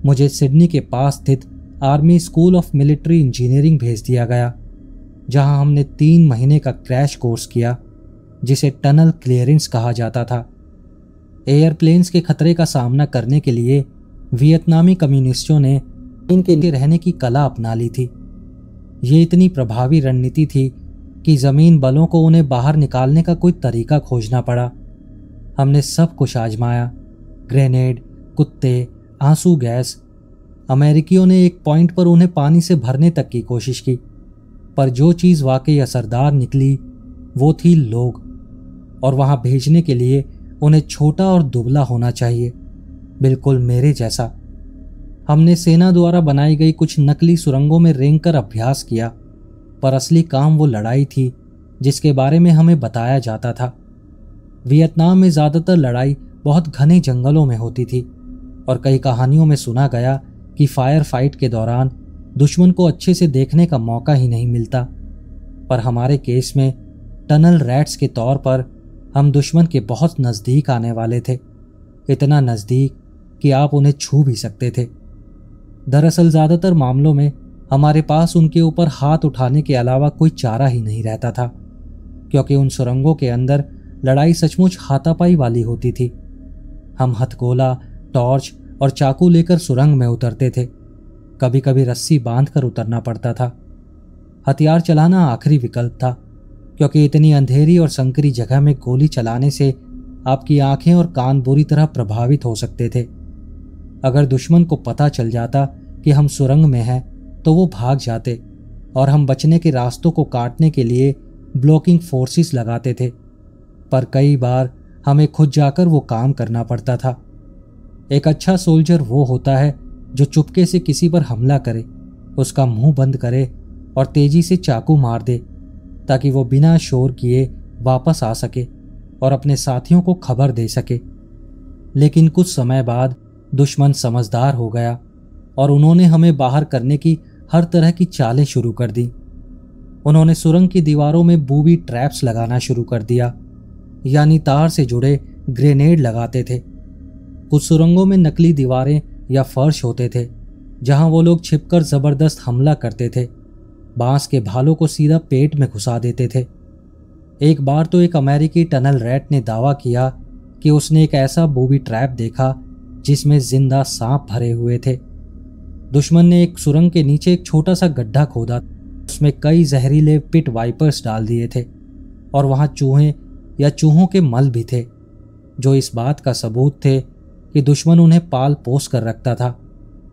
S1: मुझे सिडनी के पास स्थित army school of military engineering भेज दिया गया, जहां हमने 3 महीने का क्रैश कोर्स किया जिसे टनल क्लियरेंस कहा जाता था। एयरप्लेन्स के खतरे का सामना करने के लिए वियतनामी कम्युनिस्टों ने इनके रहने की कला अपना ली थी। ये इतनी प्रभावी रणनीति थी कि ज़मीन बलों को उन्हें बाहर निकालने का कोई तरीका खोजना पड़ा। हमने सब कुछ आजमाया, ग्रेनेड, कुत्ते, आंसू गैस। अमेरिकियों ने एक पॉइंट पर उन्हें पानी से भरने तक की कोशिश की, पर जो चीज़ वाकई असरदार निकली वो थी लोग, और वहाँ भेजने के लिए उन्हें छोटा और दुबला होना चाहिए, बिल्कुल मेरे जैसा। हमने सेना द्वारा बनाई गई कुछ नकली सुरंगों में रेंगकर अभ्यास किया, पर असली काम वो लड़ाई थी जिसके बारे में हमें बताया जाता था। वियतनाम में ज़्यादातर लड़ाई बहुत घने जंगलों में होती थी, और कई कहानियों में सुना गया कि फायर फाइट के दौरान दुश्मन को अच्छे से देखने का मौका ही नहीं मिलता। पर हमारे केस में टनल रैट्स के तौर पर हम दुश्मन के बहुत नज़दीक आने वाले थे, इतना नज़दीक कि आप उन्हें छू भी सकते थे। दरअसल ज़्यादातर मामलों में हमारे पास उनके ऊपर हाथ उठाने के अलावा कोई चारा ही नहीं रहता था, क्योंकि उन सुरंगों के अंदर लड़ाई सचमुच हाथापाई वाली होती थी। हम हथगोला, टॉर्च और चाकू लेकर सुरंग में उतरते थे। कभी कभी रस्सी बांधकर उतरना पड़ता था। हथियार चलाना आखिरी विकल्प था, क्योंकि इतनी अंधेरी और संकरी जगह में गोली चलाने से आपकी आंखें और कान बुरी तरह प्रभावित हो सकते थे। अगर दुश्मन को पता चल जाता कि हम सुरंग में हैं तो वो भाग जाते, और हम बचने के रास्तों को काटने के लिए ब्लॉकिंग फोर्सेस लगाते थे। पर कई बार हमें खुद जाकर वो काम करना पड़ता था। एक अच्छा सोल्जर वो होता है जो चुपके से किसी पर हमला करे, उसका मुंह बंद करे और तेजी से चाकू मार दे, ताकि वो बिना शोर किए वापस आ सके और अपने साथियों को खबर दे सके। लेकिन कुछ समय बाद दुश्मन समझदार हो गया और उन्होंने हमें बाहर करने की हर तरह की चालें शुरू कर दी। उन्होंने सुरंग की दीवारों में बूबी ट्रैप्स लगाना शुरू कर दिया, यानी तार से जुड़े ग्रेनेड लगाते थे। कुछ सुरंगों में नकली दीवारें या फर्श होते थे, जहां वो लोग छिपकर जबरदस्त हमला करते थे, बांस के भालों को सीधा पेट में घुसा देते थे। एक बार तो एक अमेरिकी टनल रैट ने दावा किया कि उसने एक ऐसा बूबी ट्रैप देखा जिसमें जिंदा सांप भरे हुए थे। दुश्मन ने एक सुरंग के नीचे एक छोटा सा गड्ढा खोदा, उसमें कई जहरीले पिट वाइपर्स डाल दिए थे और वहां चूहे या चूहों के मल भी थे, जो इस बात का सबूत थे कि दुश्मन उन्हें पाल पोस कर रखता था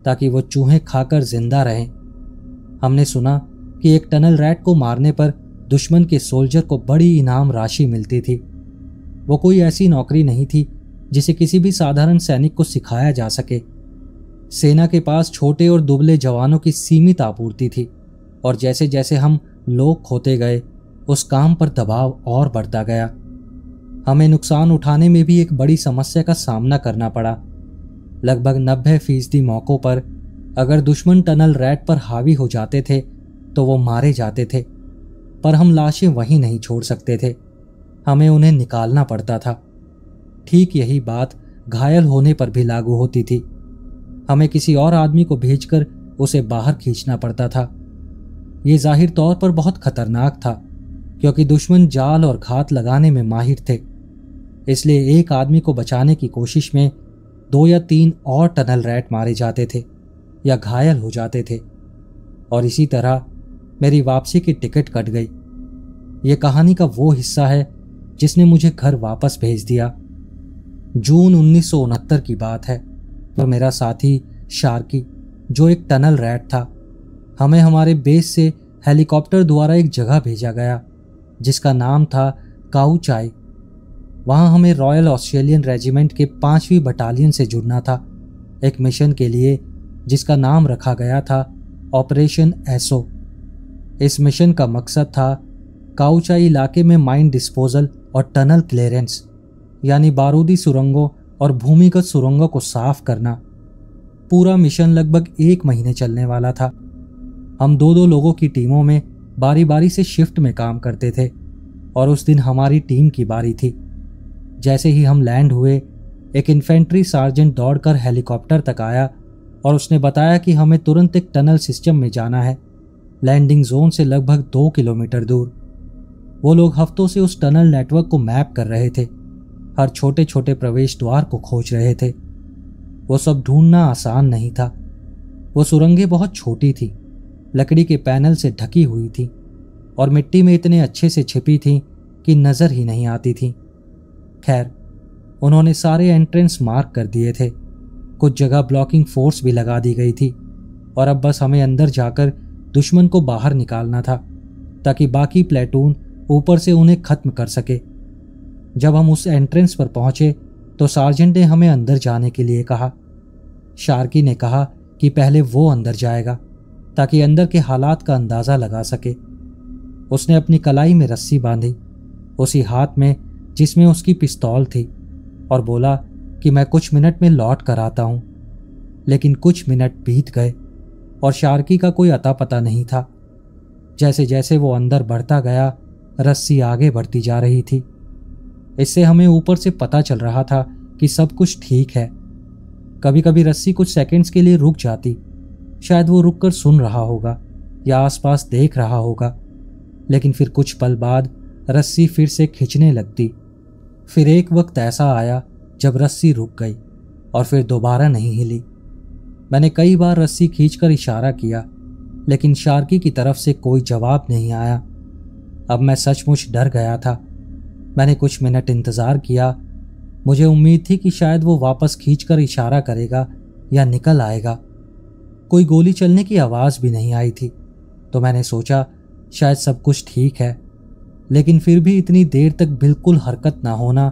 S1: ताकि वो चूहे खाकर जिंदा रहें। हमने सुना कि एक टनल रैट को मारने पर दुश्मन के सोल्जर को बड़ी इनाम राशि मिलती थी। वो कोई ऐसी नौकरी नहीं थी जिसे किसी भी साधारण सैनिक को सिखाया जा सके। सेना के पास छोटे और दुबले जवानों की सीमित आपूर्ति थी और जैसे जैसे हम लोग खोते गए उस काम पर दबाव और बढ़ता गया। हमें नुकसान उठाने में भी एक बड़ी समस्या का सामना करना पड़ा। लगभग 90% मौकों पर अगर दुश्मन टनल रैट पर हावी हो जाते थे तो वो मारे जाते थे, पर हम लाशें वहीं नहीं छोड़ सकते थे, हमें उन्हें निकालना पड़ता था। ठीक यही बात घायल होने पर भी लागू होती थी। हमें किसी और आदमी को भेजकर उसे बाहर खींचना पड़ता था। ये जाहिर तौर पर बहुत खतरनाक था क्योंकि दुश्मन जाल और घात लगाने में माहिर थे। इसलिए एक आदमी को बचाने की कोशिश में 2 या 3 और टनल रैट मारे जाते थे या घायल हो जाते थे, और इसी तरह मेरी वापसी की टिकट कट गई। यह कहानी का वो हिस्सा है जिसने मुझे घर वापस भेज दिया। जून 1969 की बात है और मेरा साथी शार्की, जो एक टनल रैट था, हमें हमारे बेस से हेलीकॉप्टर द्वारा एक जगह भेजा गया जिसका नाम था काऊ चाई। वहां हमें रॉयल ऑस्ट्रेलियन रेजिमेंट के 5वीं बटालियन से जुड़ना था, एक मिशन के लिए जिसका नाम रखा गया था ऑपरेशन एसो। इस मिशन का मकसद था काउचाई इलाके में माइन डिस्पोजल और टनल क्लियरेंस, यानी बारूदी सुरंगों और भूमिगत सुरंगों को साफ करना। पूरा मिशन लगभग 1 महीने चलने वाला था। हम 2-2 लोगों की टीमों में बारी बारी से शिफ्ट में काम करते थे और उस दिन हमारी टीम की बारी थी। जैसे ही हम लैंड हुए, एक इन्फेंट्री सार्जेंट दौड़कर हेलीकॉप्टर तक आया और उसने बताया कि हमें तुरंत एक टनल सिस्टम में जाना है, लैंडिंग जोन से लगभग 2 किलोमीटर दूर। वो लोग हफ्तों से उस टनल नेटवर्क को मैप कर रहे थे, हर छोटे छोटे प्रवेश द्वार को खोज रहे थे। वो सब ढूंढना आसान नहीं था। वो सुरंगें बहुत छोटी थी, लकड़ी के पैनल से ढकी हुई थी और मिट्टी में इतने अच्छे से छिपी थी कि नजर ही नहीं आती थी। खैर, उन्होंने सारे एंट्रेंस मार्क कर दिए थे, कुछ जगह ब्लॉकिंग फोर्स भी लगा दी गई थी और अब बस हमें अंदर जाकर दुश्मन को बाहर निकालना था ताकि बाकी प्लेटून ऊपर से उन्हें खत्म कर सके। जब हम उस एंट्रेंस पर पहुंचे तो सार्जेंट ने हमें अंदर जाने के लिए कहा। शार्की ने कहा कि पहले वो अंदर जाएगा ताकि अंदर के हालात का अंदाजा लगा सके। उसने अपनी कलाई में रस्सी बांधी, उसी हाथ में जिसमें उसकी पिस्तौल थी, और बोला कि मैं कुछ मिनट में लौट कर आता हूं। लेकिन कुछ मिनट बीत गए और शार्की का कोई अता पता नहीं था। जैसे जैसे वो अंदर बढ़ता गया, रस्सी आगे बढ़ती जा रही थी। इससे हमें ऊपर से पता चल रहा था कि सब कुछ ठीक है। कभी कभी रस्सी कुछ सेकंड्स के लिए रुक जाती, शायद वो रुककर सुन रहा होगा या आसपास देख रहा होगा, लेकिन फिर कुछ पल बाद रस्सी फिर से खिंचने लगती। फिर एक वक्त ऐसा आया जब रस्सी रुक गई और फिर दोबारा नहीं हिली। मैंने कई बार रस्सी खींचकर इशारा किया, लेकिन शार्की की तरफ से कोई जवाब नहीं आया। अब मैं सचमुच डर गया था। मैंने कुछ मिनट इंतजार किया। मुझे उम्मीद थी कि शायद वो वापस खींचकर इशारा करेगा या निकल आएगा। कोई गोली चलने की आवाज भी नहीं आई थी, तो मैंने सोचा शायद सब कुछ ठीक है। लेकिन फिर भी इतनी देर तक बिल्कुल हरकत ना होना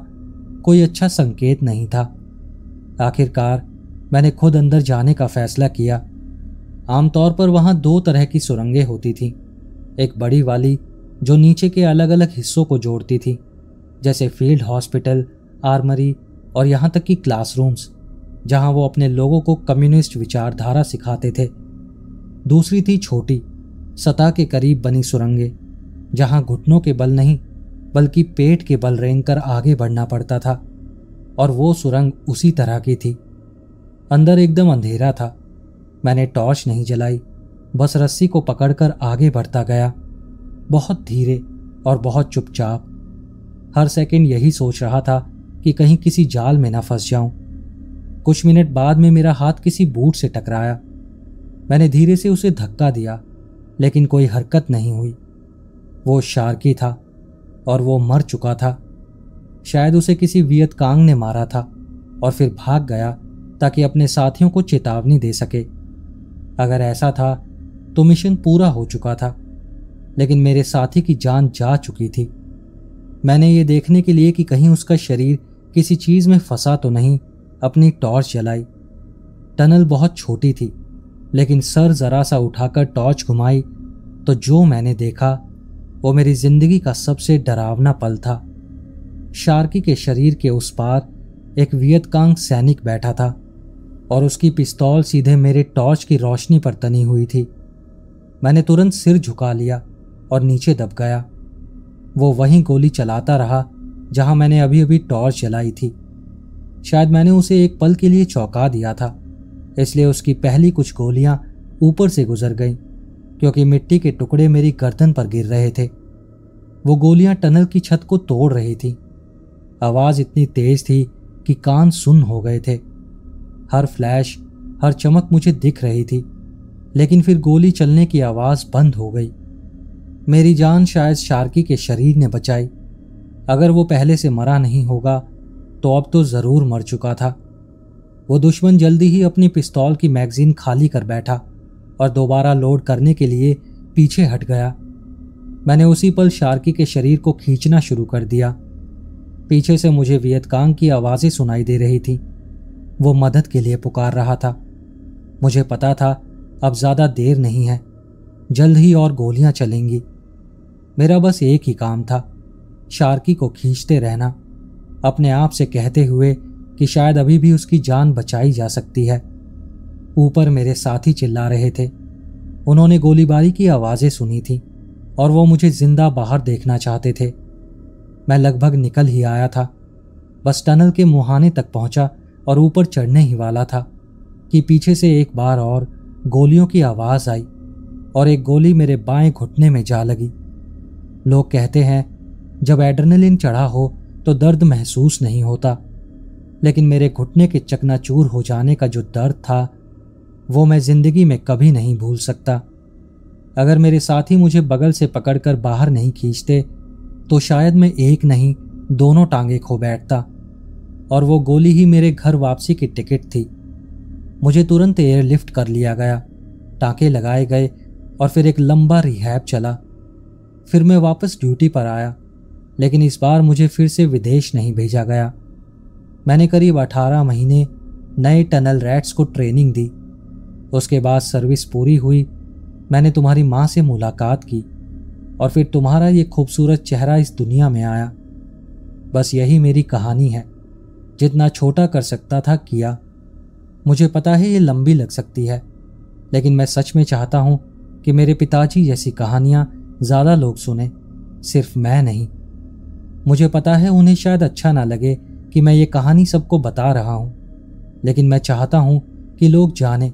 S1: कोई अच्छा संकेत नहीं था। आखिरकार मैंने खुद अंदर जाने का फैसला किया। आमतौर पर वहां 2 तरह की सुरंगें होती थीं, एक बड़ी वाली जो नीचे के अलग अलग हिस्सों को जोड़ती थी, जैसे फील्ड हॉस्पिटल, आर्मरी और यहाँ तक कि क्लासरूम्स, जहाँ वो अपने लोगों को कम्युनिस्ट विचारधारा सिखाते थे। दूसरी थी छोटी, सतह के करीब बनी सुरंगें, जहाँ घुटनों के बल नहीं बल्कि पेट के बल रेंगकर आगे बढ़ना पड़ता था, और वो सुरंग उसी तरह की थी। अंदर एकदम अंधेरा था। मैंने टॉर्च नहीं जलाई, बस रस्सी को पकड़कर आगे बढ़ता गया, बहुत धीरे और बहुत चुपचाप। हर सेकंड यही सोच रहा था कि कहीं किसी जाल में ना फंस जाऊं। कुछ मिनट बाद में मेरा हाथ किसी बूट से टकराया। मैंने धीरे से उसे धक्का दिया, लेकिन कोई हरकत नहीं हुई। वो शार्की था और वो मर चुका था। शायद उसे किसी वियतकांग ने मारा था और फिर भाग गया ताकि अपने साथियों को चेतावनी दे सके। अगर ऐसा था तो मिशन पूरा हो चुका था, लेकिन मेरे साथी की जान जा चुकी थी। मैंने ये देखने के लिए कि कहीं उसका शरीर किसी चीज में फंसा तो नहीं, अपनी टॉर्च जलाई। टनल बहुत छोटी थी, लेकिन सर जरा सा उठाकर टॉर्च घुमाई तो जो मैंने देखा वो मेरी जिंदगी का सबसे डरावना पल था। शार्की के शरीर के उस पार एक वियतकांग सैनिक बैठा था और उसकी पिस्तौल सीधे मेरे टॉर्च की रोशनी पर तनी हुई थी। मैंने तुरंत सिर झुका लिया और नीचे दब गया। वो वहीं गोली चलाता रहा जहां मैंने अभी अभी टॉर्च जलाई थी। शायद मैंने उसे एक पल के लिए चौंका दिया था, इसलिए उसकी पहली कुछ गोलियां ऊपर से गुजर गईं, क्योंकि मिट्टी के टुकड़े मेरी गर्दन पर गिर रहे थे। वो गोलियां टनल की छत को तोड़ रही थी। आवाज इतनी तेज थी कि कान सुन हो गए थे। हर फ्लैश, हर चमक मुझे दिख रही थी, लेकिन फिर गोली चलने की आवाज बंद हो गई। मेरी जान शायद शार्की के शरीर ने बचाई। अगर वो पहले से मरा नहीं होगा तो अब तो जरूर मर चुका था। वो दुश्मन जल्दी ही अपनी पिस्तौल की मैगजीन खाली कर बैठा और दोबारा लोड करने के लिए पीछे हट गया। मैंने उसी पल शार्की के शरीर को खींचना शुरू कर दिया। पीछे से मुझे वियतकांग की आवाजें सुनाई दे रही थी। वो मदद के लिए पुकार रहा था। मुझे पता था अब ज्यादा देर नहीं है, जल्द ही और गोलियां चलेंगी। मेरा बस एक ही काम था, शार्की को खींचते रहना, अपने आप से कहते हुए कि शायद अभी भी उसकी जान बचाई जा सकती है। ऊपर मेरे साथी चिल्ला रहे थे। उन्होंने गोलीबारी की आवाजें सुनी थी और वो मुझे जिंदा बाहर देखना चाहते थे। मैं लगभग निकल ही आया था, बस टनल के मुहाने तक पहुंचा और ऊपर चढ़ने ही वाला था कि पीछे से एक बार और गोलियों की आवाज आई और एक गोली मेरे बाएं घुटने में जा लगी। लोग कहते हैं जब एड्रेनलिन चढ़ा हो तो दर्द महसूस नहीं होता, लेकिन मेरे घुटने के चकनाचूर हो जाने का जो दर्द था वो मैं जिंदगी में कभी नहीं भूल सकता। अगर मेरे साथी मुझे बगल से पकड़कर बाहर नहीं खींचते तो शायद मैं एक नहीं दोनों टांगे खो बैठता, और वो गोली ही मेरे घर वापसी की टिकट थी। मुझे तुरंत एयरलिफ्ट कर लिया गया, टांके लगाए गए और फिर एक लंबा रिहैब चला। फिर मैं वापस ड्यूटी पर आया, लेकिन इस बार मुझे फिर से विदेश नहीं भेजा गया। मैंने करीब 18 महीने नए टनल रैट्स को ट्रेनिंग दी। उसके बाद सर्विस पूरी हुई, मैंने तुम्हारी माँ से मुलाकात की और फिर तुम्हारा ये खूबसूरत चेहरा इस दुनिया में आया। बस यही मेरी कहानी है। जितना छोटा कर सकता था किया। मुझे पता है ये लंबी लग सकती है, लेकिन मैं सच में चाहता हूँ कि मेरे पिताजी जैसी कहानियाँ ज़्यादा लोग सुने, सिर्फ मैं नहीं। मुझे पता है उन्हें शायद अच्छा ना लगे कि मैं ये कहानी सबको बता रहा हूँ, लेकिन मैं चाहता हूँ कि लोग जानें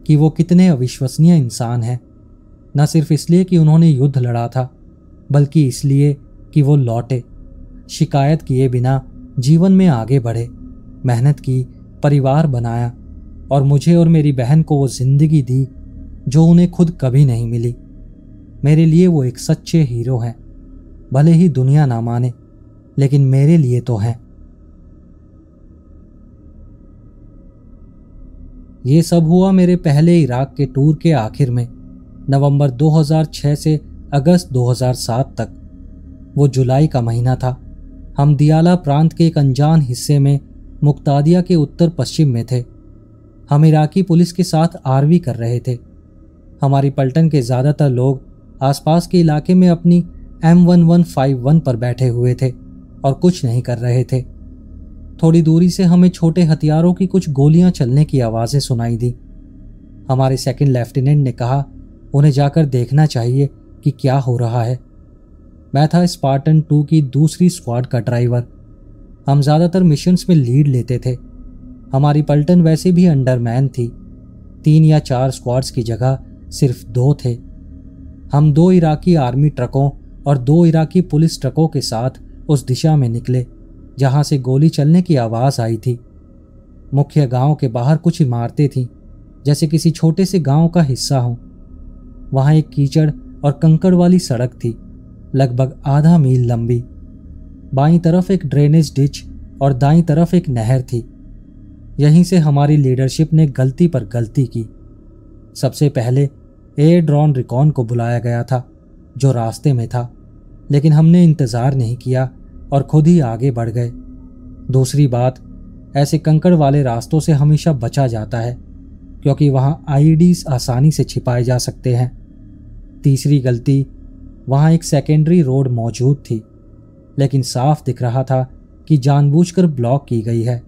S1: कि वो कितने अविश्वसनीय इंसान हैं, न सिर्फ इसलिए कि उन्होंने युद्ध लड़ा था, बल्कि इसलिए कि वो लौटे, शिकायत किए बिना जीवन में आगे बढ़े, मेहनत की, परिवार बनाया और मुझे और मेरी बहन को वो जिंदगी दी जो उन्हें खुद कभी नहीं मिली। मेरे लिए वो एक सच्चे हीरो हैं, भले ही दुनिया ना माने, लेकिन मेरे लिए तो हैं। ये सब हुआ मेरे पहले इराक के टूर के आखिर में, नवंबर 2006 से अगस्त 2007 तक। वो जुलाई का महीना था। हम दियाला प्रांत के एक अनजान हिस्से में मुक्तादिया के उत्तर पश्चिम में थे। हम इराकी पुलिस के साथ आरवी कर रहे थे। हमारी पलटन के ज़्यादातर लोग आसपास के इलाके में अपनी M1151 पर बैठे हुए थे और कुछ नहीं कर रहे थे। थोड़ी दूरी से हमें छोटे हथियारों की कुछ गोलियां चलने की आवाज़ें सुनाई दी। हमारे सेकंड लेफ्टिनेंट ने कहा उन्हें जाकर देखना चाहिए कि क्या हो रहा है। मैं था स्पार्टन 2 की दूसरी स्क्वाड का ड्राइवर। हम ज़्यादातर मिशंस में लीड लेते थे। हमारी पलटन वैसे भी अंडरमैन थी। 3 या 4 स्क्वाड्स की जगह सिर्फ 2 थे। हम 2 इराकी आर्मी ट्रकों और 2 इराकी पुलिस ट्रकों के साथ उस दिशा में निकले जहां से गोली चलने की आवाज़ आई थी। मुख्य गांव के बाहर कुछ इमारतें थीं, जैसे किसी छोटे से गांव का हिस्सा हो। वहां एक कीचड़ और कंकड़ वाली सड़क थी, लगभग आधा मील लंबी। बाईं तरफ एक ड्रेनेज डिच और दाईं तरफ एक नहर थी। यहीं से हमारी लीडरशिप ने गलती पर गलती की। सबसे पहले एयर ड्रोन रिकॉन को बुलाया गया था जो रास्ते में था, लेकिन हमने इंतज़ार नहीं किया और खुद ही आगे बढ़ गए। दूसरी बात, ऐसे कंकड़ वाले रास्तों से हमेशा बचा जाता है क्योंकि वहां आईईडीज आसानी से छिपाए जा सकते हैं। तीसरी गलती, वहां एक सेकेंडरी रोड मौजूद थी, लेकिन साफ दिख रहा था कि जानबूझकर ब्लॉक की गई है,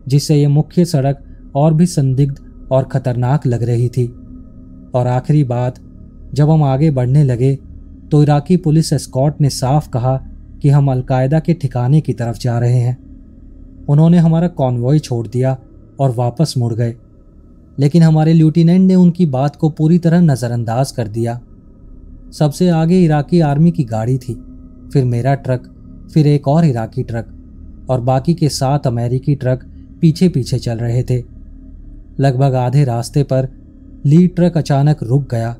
S1: जिससे यह मुख्य सड़क और भी संदिग्ध और खतरनाक लग रही थी। और आखिरी बात, जब हम आगे बढ़ने लगे तो इराकी पुलिस एस्कॉर्ट ने साफ कहा कि हम अलकायदा के ठिकाने की तरफ जा रहे हैं। उन्होंने हमारा कॉन्वॉय छोड़ दिया और वापस मुड़ गए, लेकिन हमारे लेफ्टिनेंट ने उनकी बात को पूरी तरह नज़रअंदाज कर दिया। सबसे आगे इराकी आर्मी की गाड़ी थी, फिर मेरा ट्रक, फिर एक और इराकी ट्रक, और बाकी के 7 अमेरिकी ट्रक पीछे पीछे चल रहे थे। लगभग आधे रास्ते पर लीड ट्रक अचानक रुक गया।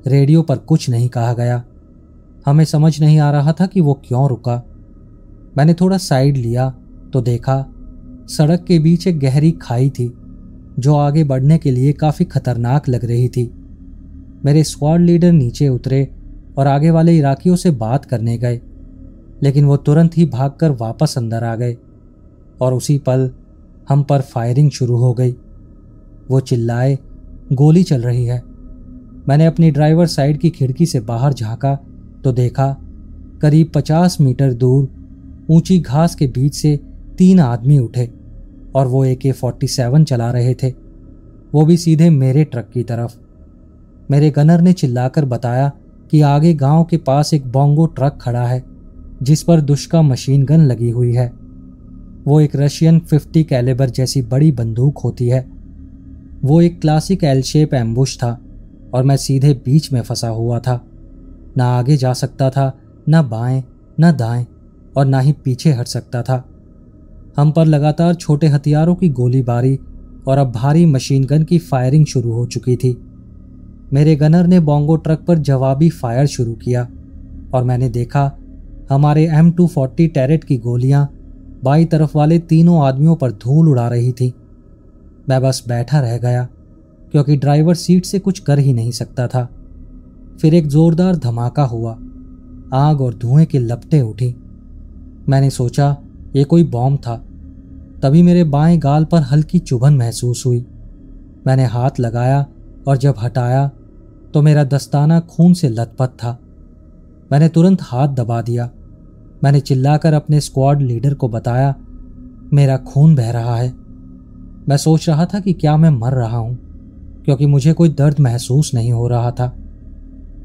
S1: रेडियो पर कुछ नहीं कहा गया। हमें समझ नहीं आ रहा था कि वो क्यों रुका। मैंने थोड़ा साइड लिया तो देखा सड़क के बीच एक गहरी खाई थी जो आगे बढ़ने के लिए काफ़ी खतरनाक लग रही थी। मेरे स्क्वाड लीडर नीचे उतरे और आगे वाले इराकियों से बात करने गए, लेकिन वो तुरंत ही भागकर वापस अंदर आ गए और उसी पल हम पर फायरिंग शुरू हो गई। वो चिल्लाए, गोली चल रही है। मैंने अपनी ड्राइवर साइड की खिड़की से बाहर झांका तो देखा करीब 50 मीटर दूर ऊंची घास के बीच से 3 आदमी उठे और वो AK-47 चला रहे थे, वो भी सीधे मेरे ट्रक की तरफ। मेरे गनर ने चिल्लाकर बताया कि आगे गांव के पास एक बोंगो ट्रक खड़ा है जिस पर दुश्का मशीन गन लगी हुई है। वो एक रशियन 50 कैलिबर जैसी बड़ी बंदूक होती है। वो एक क्लासिक एल शेप एम्बुश था और मैं सीधे बीच में फंसा हुआ था। ना आगे जा सकता था, ना बाएं, ना दाएं, और ना ही पीछे हट सकता था। हम पर लगातार छोटे हथियारों की गोलीबारी और अब भारी मशीन गन की फायरिंग शुरू हो चुकी थी। मेरे गनर ने बोंगो ट्रक पर जवाबी फायर शुरू किया और मैंने देखा हमारे M240 टैरेट की गोलियां बाईं तरफ वाले तीनों आदमियों पर धूल उड़ा रही थी। मैं बस बैठा रह गया क्योंकि ड्राइवर सीट से कुछ कर ही नहीं सकता था। फिर एक जोरदार धमाका हुआ, आग और धुएं की लपटें उठी। मैंने सोचा ये कोई बॉम्ब था। तभी मेरे बाएं गाल पर हल्की चुभन महसूस हुई। मैंने हाथ लगाया और जब हटाया तो मेरा दस्ताना खून से लथपथ था। मैंने तुरंत हाथ दबा दिया। मैंने चिल्लाकर अपने स्क्वाड लीडर को बताया, मेरा खून बह रहा है। मैं सोच रहा था कि क्या मैं मर रहा हूं, क्योंकि मुझे कोई दर्द महसूस नहीं हो रहा था।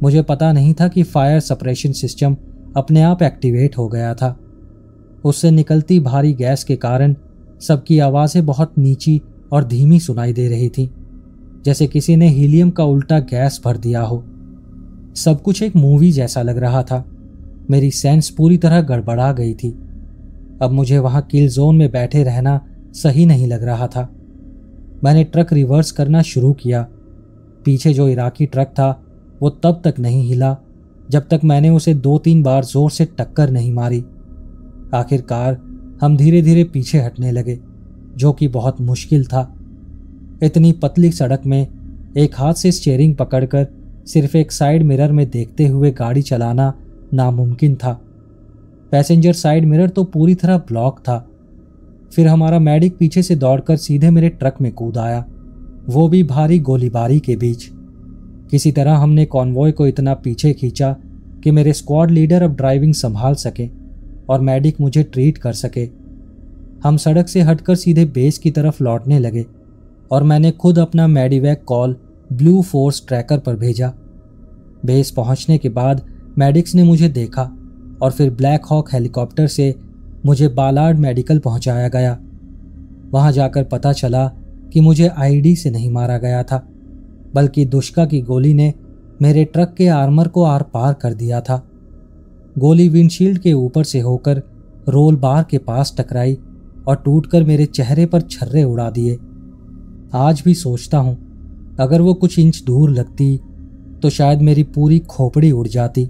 S1: मुझे पता नहीं था कि फायर सप्रेशन सिस्टम अपने आप एक्टिवेट हो गया था। उससे निकलती भारी गैस के कारण सबकी आवाज़ें बहुत नीची और धीमी सुनाई दे रही थीं, जैसे किसी ने हीलियम का उल्टा गैस भर दिया हो। सब कुछ एक मूवी जैसा लग रहा था। मेरी सेंस पूरी तरह गड़बड़ा गई थी। अब मुझे वहां किल जोन में बैठे रहना सही नहीं लग रहा था। मैंने ट्रक रिवर्स करना शुरू किया। पीछे जो इराकी ट्रक था वो तब तक नहीं हिला जब तक मैंने उसे 2-3 बार जोर से टक्कर नहीं मारी। आखिरकार हम धीरे धीरे पीछे हटने लगे, जो कि बहुत मुश्किल था। इतनी पतली सड़क में एक हाथ से स्टीयरिंग पकड़कर सिर्फ एक साइड मिरर में देखते हुए गाड़ी चलाना नामुमकिन था। पैसेंजर साइड मिरर तो पूरी तरह ब्लॉक था। फिर हमारा मेडिक पीछे से दौड़कर सीधे मेरे ट्रक में कूद आया, वो भी भारी गोलीबारी के बीच। किसी तरह हमने कॉन्वॉय को इतना पीछे खींचा कि मेरे स्क्वाड लीडर अब ड्राइविंग संभाल सके और मेडिक मुझे ट्रीट कर सके। हम सड़क से हटकर सीधे बेस की तरफ लौटने लगे और मैंने खुद अपना मेडिवैक कॉल ब्लू फोर्स ट्रैकर पर भेजा। बेस पहुंचने के बाद मेडिक्स ने मुझे देखा और फिर ब्लैक हॉक हेलीकॉप्टर से मुझे बालार्ड मेडिकल पहुंचाया गया। वहां जाकर पता चला कि मुझे आईडी से नहीं मारा गया था, बल्कि दुष्का की गोली ने मेरे ट्रक के आर्मर को आर पार कर दिया था। गोली विंडशील्ड के ऊपर से होकर रोल बार के पास टकराई और टूटकर मेरे चेहरे पर छर्रे उड़ा दिए। आज भी सोचता हूं, अगर वो कुछ इंच दूर लगती तो शायद मेरी पूरी खोपड़ी उड़ जाती।